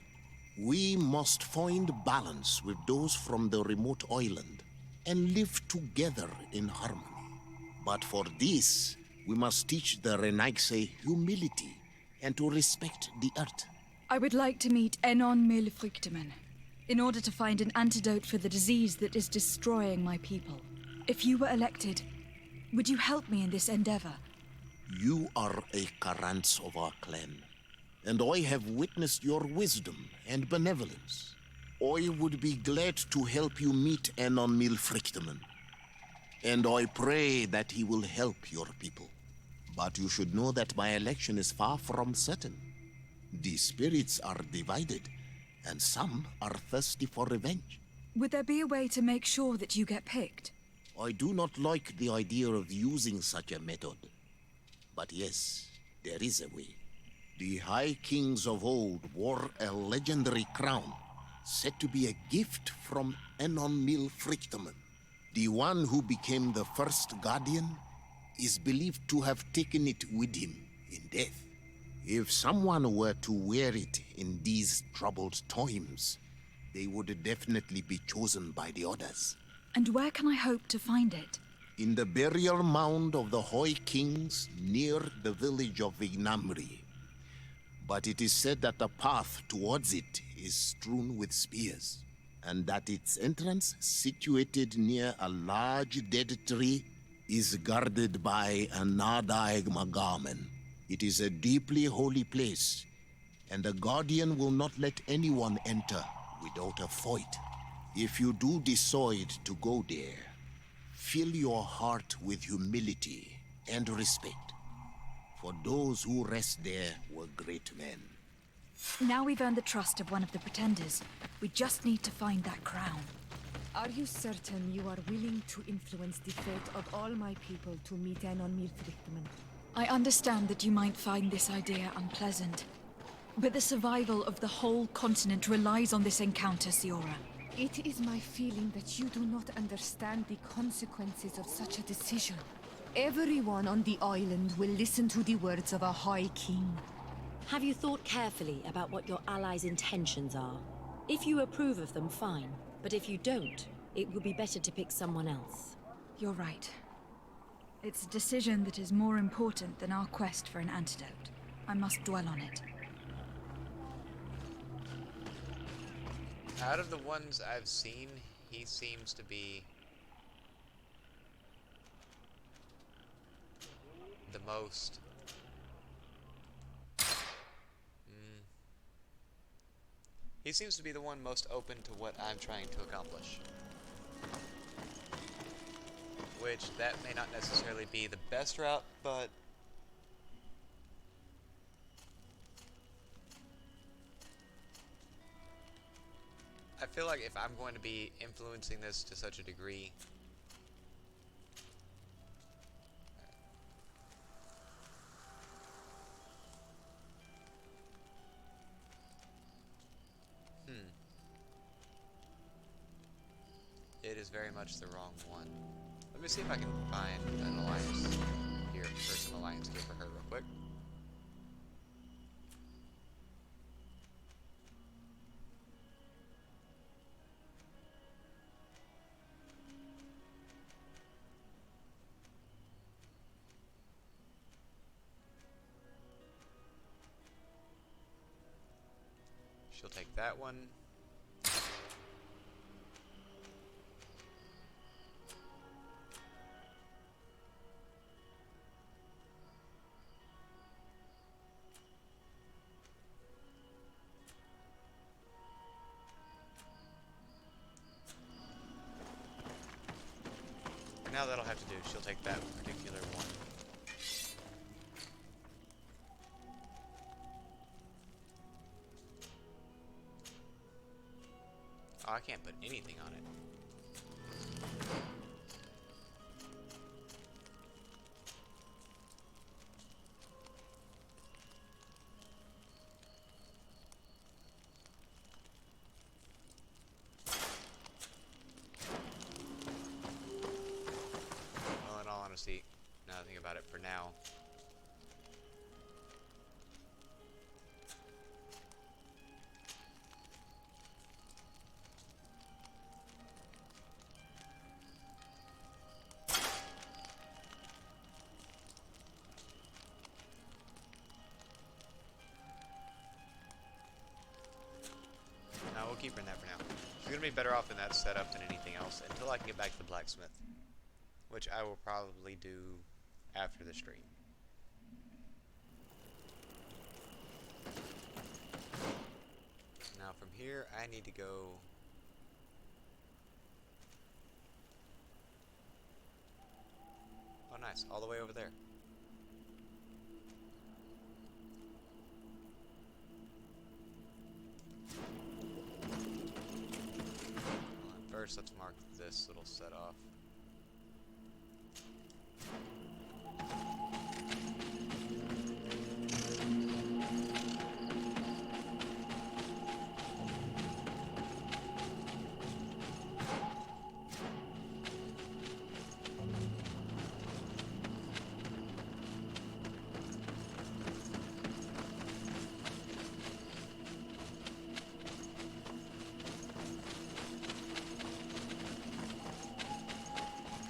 We must find balance with those from the remote island and live together in harmony. But for this, we must teach the Renaisse humility and to respect the earth. I would like to meet Enon Milfrichtemann in order to find an antidote for the disease that is destroying my people. If you were elected, would you help me in this endeavor? You are a Karants of our clan, and I have witnessed your wisdom and benevolence. I would be glad to help you meet Enon Milfrichtemann, and I pray that he will help your people. But you should know that my election is far from certain. The spirits are divided, and some are thirsty for revenge. Would there be a way to make sure that you get picked? I do not like the idea of using such a method. But yes, there is a way. The High Kings of old wore a legendary crown, said to be a gift from Enon Mil Frichterman. The one who became the first Guardian is believed to have taken it with him in death. If someone were to wear it in these troubled times, they would definitely be chosen by the others. And where can I hope to find it? In the burial mound of the Hoi Kings near the village of Vignamri. But it is said that the path towards it is strewn with spears, and that its entrance, situated near a large dead tree, is guarded by a Nadaig Magamen. It is a deeply holy place, and the Guardian will not let anyone enter without a fight. If you do decide to go there, fill your heart with humility and respect, for those who rest there were great men. Now we've earned the trust of one of the pretenders. We just need to find that crown. Are you certain you are willing to influence the fate of all my people to meet Enon Mirfrichtman? I understand that you might find this idea unpleasant, but the survival of the whole continent relies on this encounter, Siora. It is my feeling that you do not understand the consequences of such a decision. Everyone on the island will listen to the words of a High King. Have you thought carefully about what your allies' intentions are? If you approve of them, fine. But if you don't, it would be better to pick someone else. You're right. It's a decision that is more important than our quest for an antidote. I must dwell on it. Out of the ones I've seen, he seems to be the most he seems to be the one most open to what I'm trying to accomplish. Which, that may not necessarily be the best route, but I feel like if I'm going to be influencing this to such a degree, it is very much the wrong one. Let me see if I can find an alliance here, or some alliance gear for her real quick. She'll take that one. Now that'll have to do. She'll take that particular one. Oh, I can't put anything on it. Well, in all honesty, now that I think about it, for now, we'll keep her in that for now. She's gonna be better off in that setup than anything else until I can get back to the blacksmith, which I will probably do after the stream. Now from here, I need to go. Oh, nice, all the way over there. first, let's mark this little set off.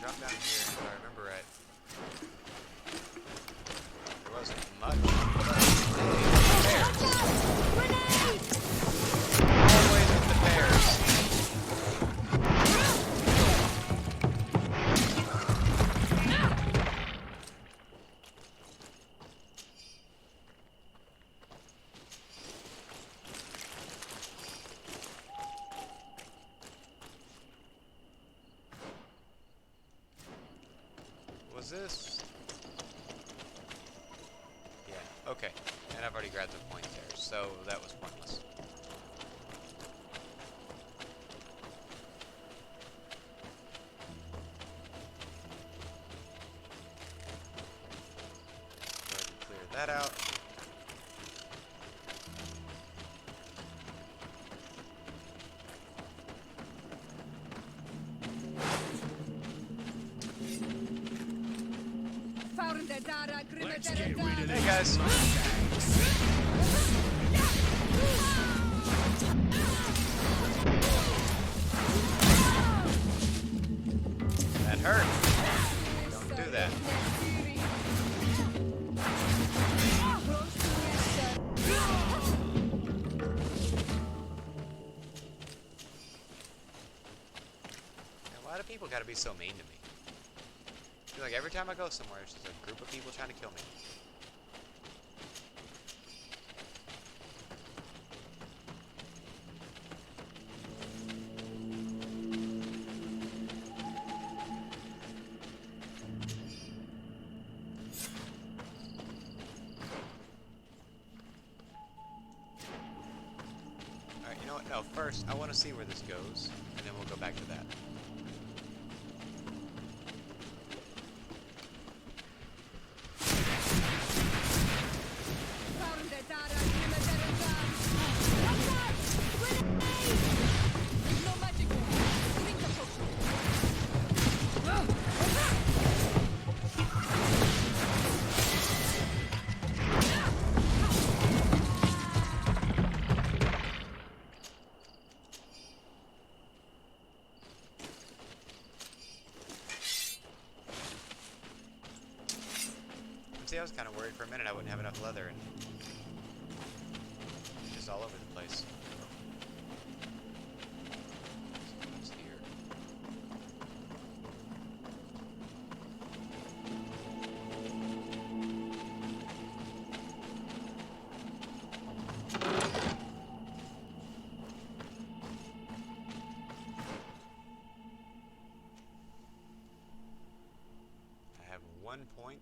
Drop down here, if I remember right. There wasn't much, but bears. Always with the bears. Was this? Yeah, okay. And I've already grabbed the point there, so that was pointless. Go ahead and clear that out. Hey guys. That hurt. Don't do that. And why do people gotta be so mean to me? I feel like every time I go somewhere, it's just a group of people trying to kill me. Alright, you know what? No, first, I want to see where this goes, and then we'll go back to that. See, I was kind of worried for a minute I wouldn't have enough leather, and it's just all over the place. What's here? I have 1 point.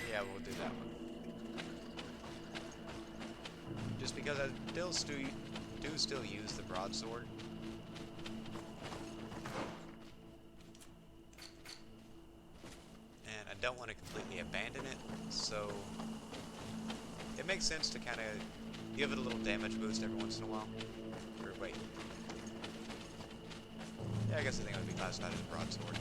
Yeah, we'll do that one. Just because I still use the broadsword. And I don't want to completely abandon it, so it makes sense to kind of give it a little damage boost every once in a while. Or wait. Yeah, I guess I think it would be classified as a broadsword.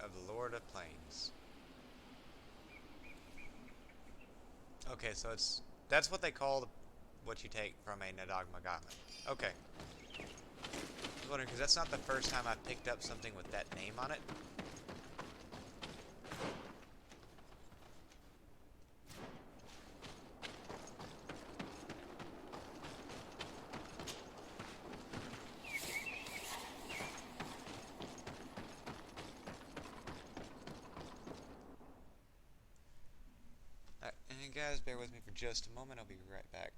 of Lord of Plains. Okay, so that's what they call what you take from a Nadagma Gauntlet. Okay. I was wondering, because that's not the first time I've picked up something with that name on it. And guys, bear with me for just a moment. I'll be right back.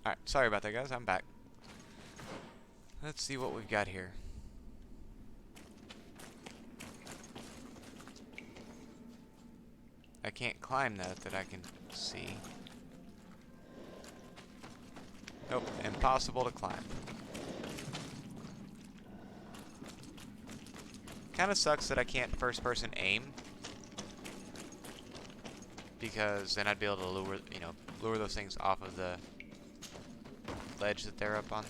Alright, sorry about that, guys. I'm back. Let's see what we've got here. I can't climb that I can see. Nope, impossible to climb. Kinda sucks that I can't first person aim, because then I'd be able to lure those things off of the ledge that they're up on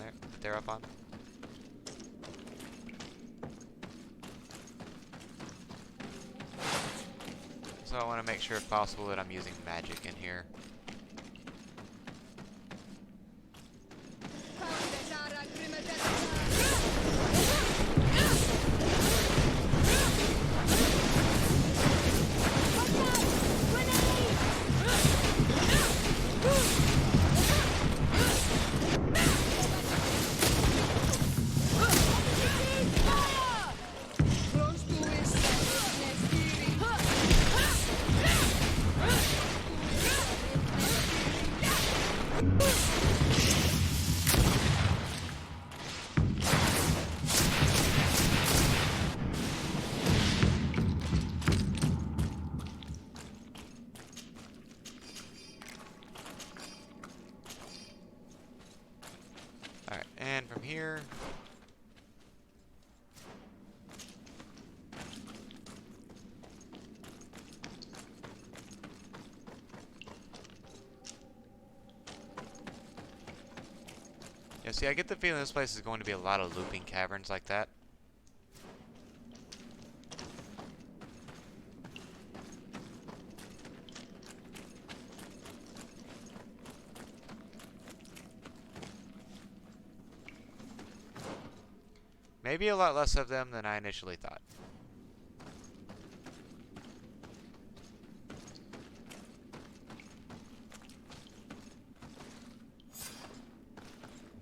So I want to make sure if possible that I'm using magic in here. Alright, and from here... Yeah, see, I get the feeling this place is going to be a lot of looping caverns like that. Maybe a lot less of them than I initially thought.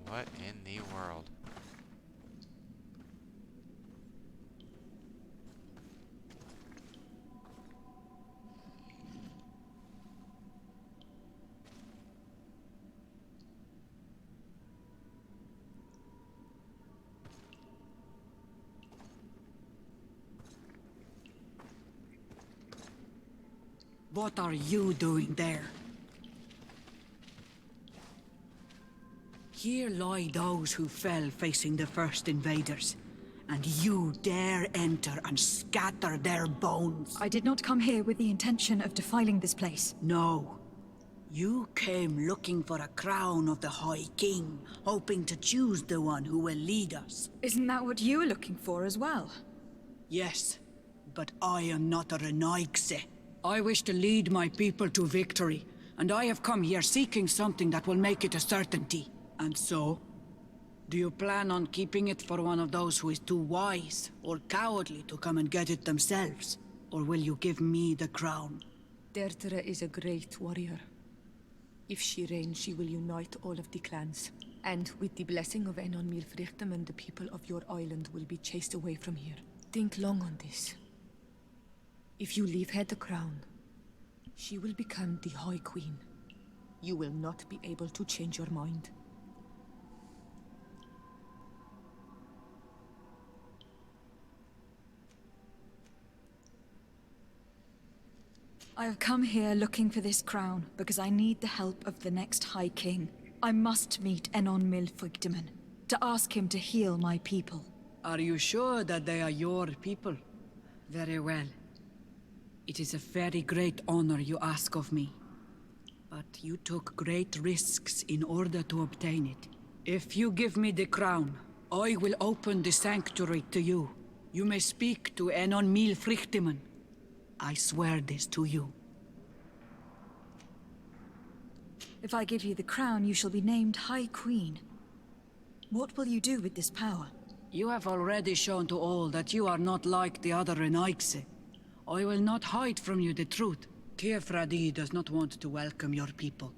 What in the world? What are you doing there? Here lie those who fell facing the first invaders, and you dare enter and scatter their bones. I did not come here with the intention of defiling this place. No. You came looking for a crown of the High King, hoping to choose the one who will lead us. Isn't that what you were looking for as well? Yes, but I am not a Renaigse. I wish to lead my people to victory, and I have come here seeking something that will make it a certainty. And so, do you plan on keeping it for one of those who is too wise or cowardly to come and get it themselves? Or will you give me the crown? Deirdre is a great warrior. If she reigns, she will unite all of the clans. And with the blessing of Enon Milfrichtem, the people of your island will be chased away from here. Think long on this. If you leave her the crown, she will become the High Queen. You will not be able to change your mind. I have come here looking for this crown because I need the help of the next High King. I must meet Enon Milfrichtem to ask him to heal my people. Are you sure that they are your people? Very well. It is a very great honor you ask of me. But you took great risks in order to obtain it. If you give me the crown, I will open the sanctuary to you. You may speak to Enon Milfrichtem. I swear this to you. If I give you the crown, you shall be named High Queen. What will you do with this power? You have already shown to all that you are not like the other Renaigse. I will not hide from you the truth. Teofradi does not want to welcome your people.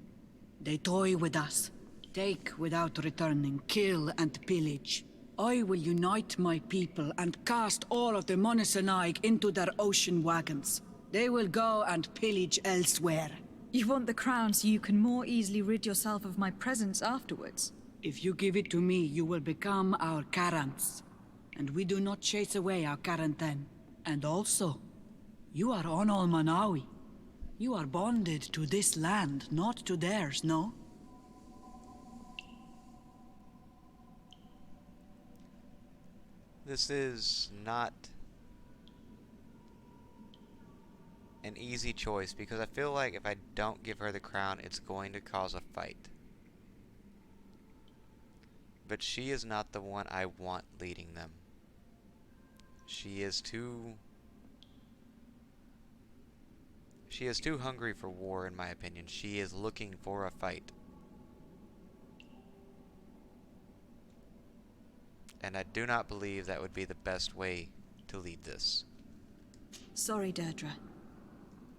They toy with us. Take without returning, kill and pillage. I will unite my people and cast all of the Monesenaig into their ocean wagons. They will go and pillage elsewhere. You want the crown so you can more easily rid yourself of my presence afterwards? If you give it to me, you will become our Karans. And we do not chase away our Karanten. And also, you are Onol Manawi. You are bonded to this land, not to theirs, no? This is not an easy choice because I feel like if I don't give her the crown, it's going to cause a fight. But she is not the one I want leading them. She is too hungry for war, in my opinion. She is looking for a fight. And I do not believe that would be the best way to lead this. Sorry, Deirdre.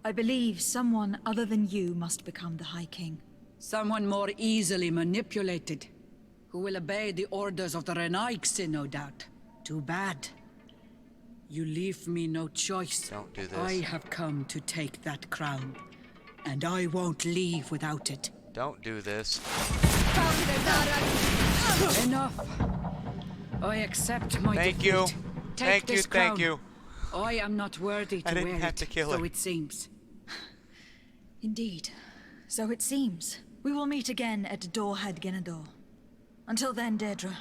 I believe someone other than you must become the High King. Someone more easily manipulated, who will obey the orders of the Renaigse, no doubt. Too bad. You leave me no choice. Don't do this. I have come to take that crown, and I won't leave without it. Don't do this. Enough. I accept my defeat. Thank you. Take Thank this you, crown. thank you. I am not worthy to I didn't wear have it, to kill so her. it seems. Indeed. So it seems. We will meet again at Dorhead Genador. Until then, Deirdre.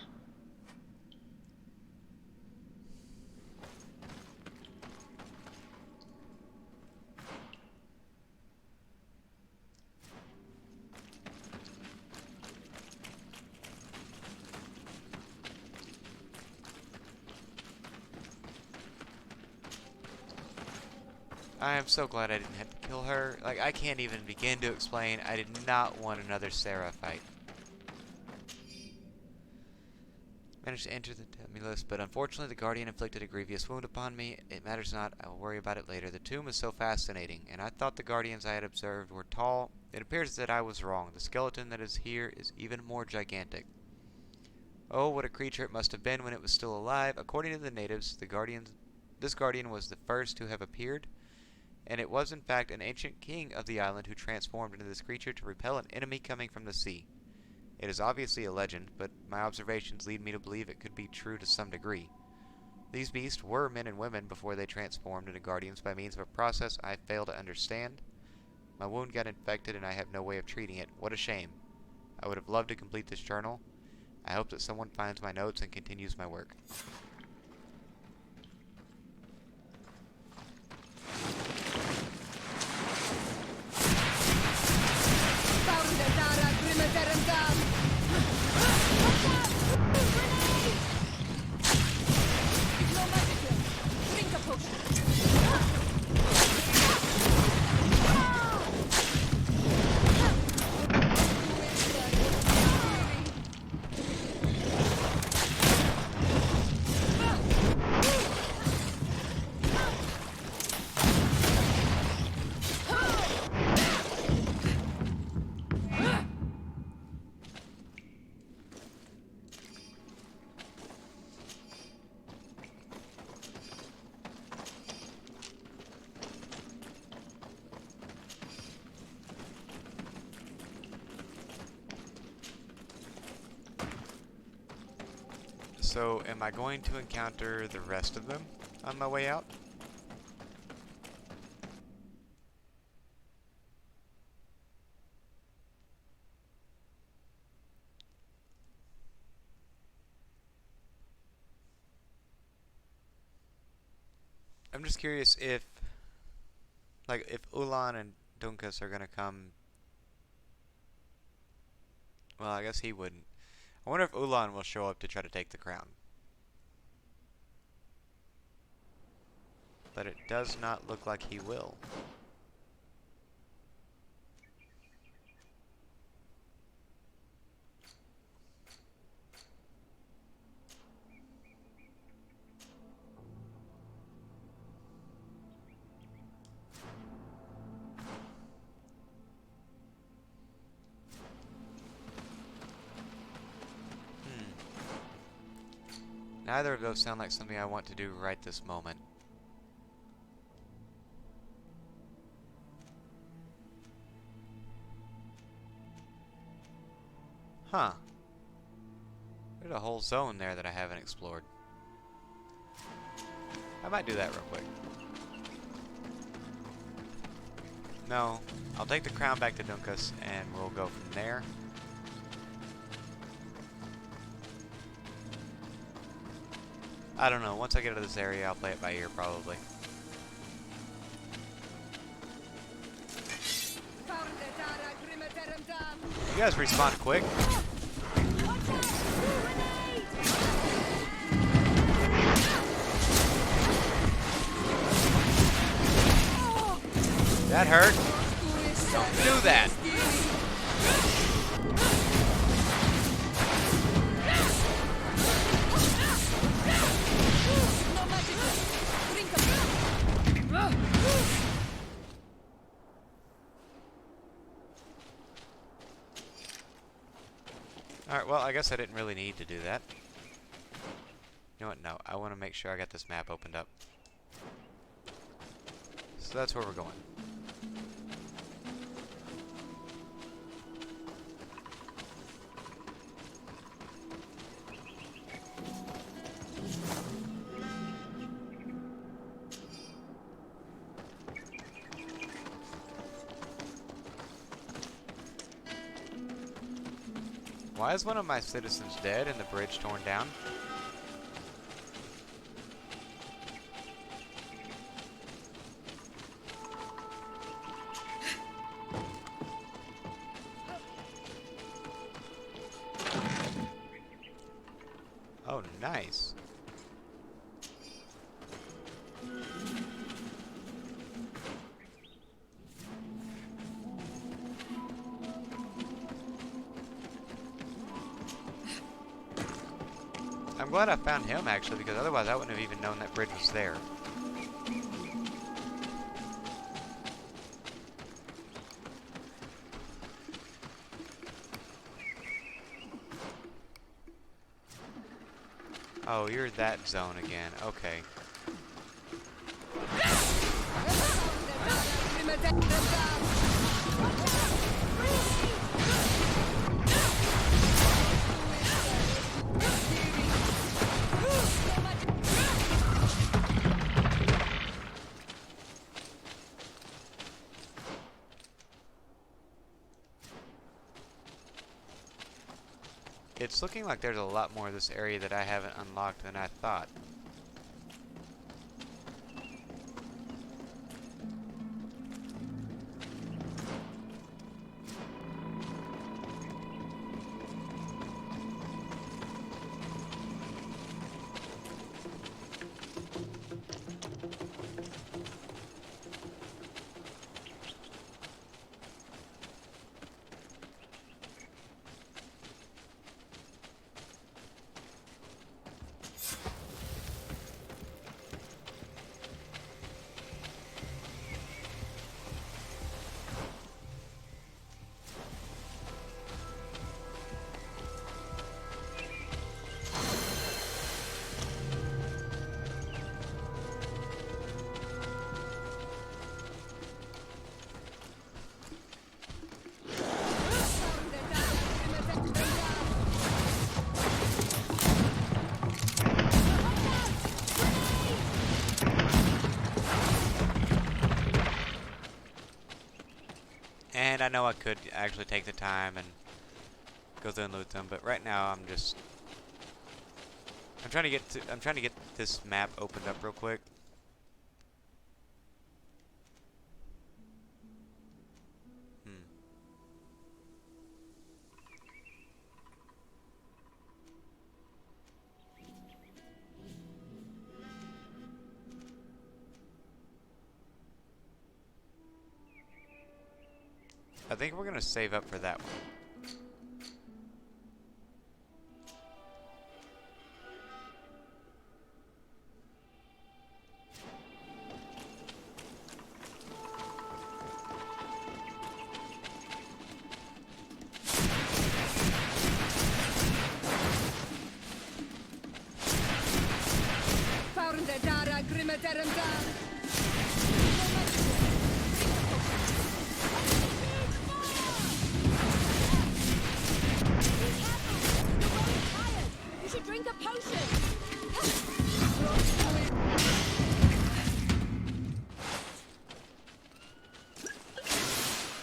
I am so glad I didn't have to kill her. Like, I can't even begin to explain. I did not want another Sarah fight. Managed to enter the enemy list, but unfortunately the Guardian inflicted a grievous wound upon me. It matters not. I will worry about it later. The tomb is so fascinating, and I thought the Guardians I had observed were tall. It appears that I was wrong. The skeleton that is here is even more gigantic. Oh, what a creature it must have been when it was still alive. According to the natives, this Guardian was the first to have appeared. And it was in fact an ancient king of the island who transformed into this creature to repel an enemy coming from the sea. It is obviously a legend, but my observations lead me to believe it could be true to some degree. These beasts were men and women before they transformed into guardians by means of a process I fail to understand. My wound got infected and I have no way of treating it. What a shame. I would have loved to complete this journal. I hope that someone finds my notes and continues my work. So, am I going to encounter the rest of them on my way out? I'm just curious if, like, if Ulan and Dunkus are gonna come. Well, I guess he wouldn't. I wonder if Ulan will show up to try to take the crown. But it does not look like he will. Neither of those sound like something I want to do right this moment. Huh. There's a whole zone there that I haven't explored. I might do that real quick. No, I'll take the crown back to Dunkus and we'll go from there. I don't know, once I get out of this area I'll play it by ear probably. You guys respawn quick. That hurt. Don't do that. Alright, well, I guess I didn't really need to do that. You know what? No, I want to make sure I got this map opened up. So that's where we're going. Why is one of my citizens dead and the bridge torn down? Oh, nice. I'm glad I found him, actually, because otherwise I wouldn't have even known that bridge was there. Oh, you're that zone again. Okay. It's looking like there's a lot more of this area that I haven't unlocked than I thought. And I know I could actually take the time and go through and loot them, but right now I'm trying to get this map opened up real quick. I think we're gonna save up for that one. You should drink a potion.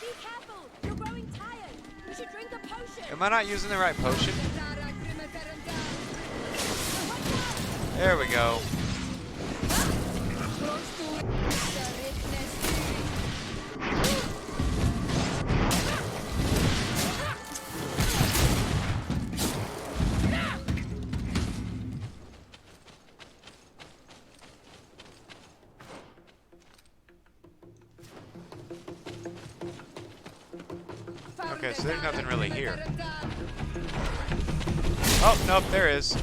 Be careful. You're growing tired. You should drink a potion. Am I not using the right potion? There we go. Okay, so there's nothing really here. Oh, nope, there is.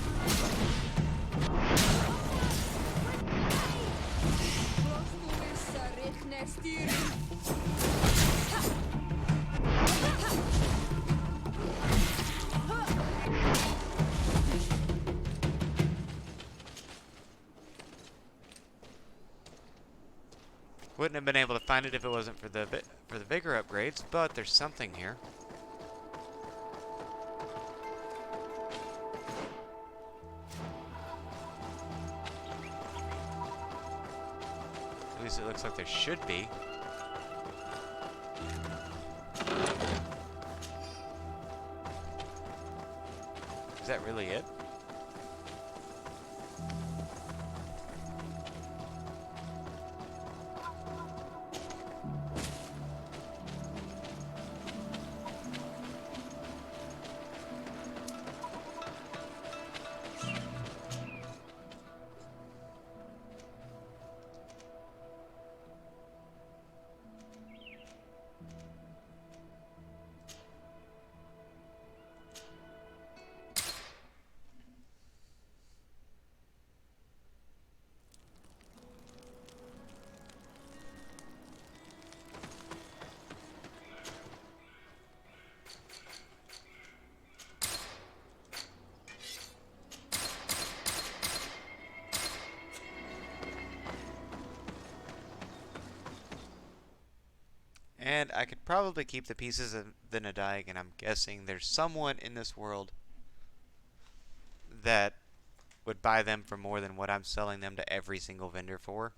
Wouldn't have been able to find it if it wasn't for the vigor upgrades, but there's something here. At least it looks like there should be. Is that really it? And I could probably keep the pieces of the Nadaig, and I'm guessing there's someone in this world that would buy them for more than what I'm selling them to every single vendor for.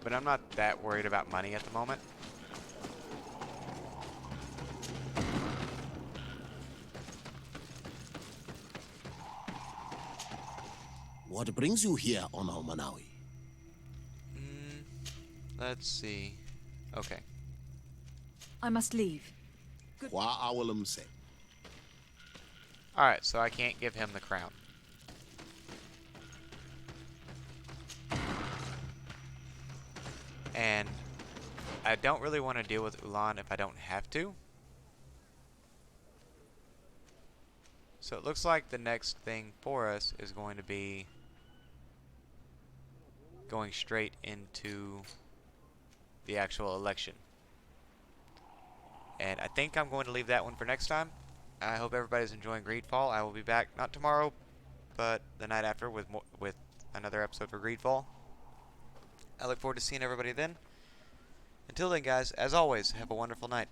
But I'm not that worried about money at the moment. What brings you here on Omanawi? Let's see. Okay. I must leave. Wa awalam say. Alright, so I can't give him the crown. And I don't really want to deal with Ulan if I don't have to. So it looks like the next thing for us is going to be going straight into the actual election. And I think I'm going to leave that one for next time. I hope everybody's enjoying Greedfall. I will be back, not tomorrow, but the night after with another episode for Greedfall. I look forward to seeing everybody then. Until then, guys, as always, have a wonderful night.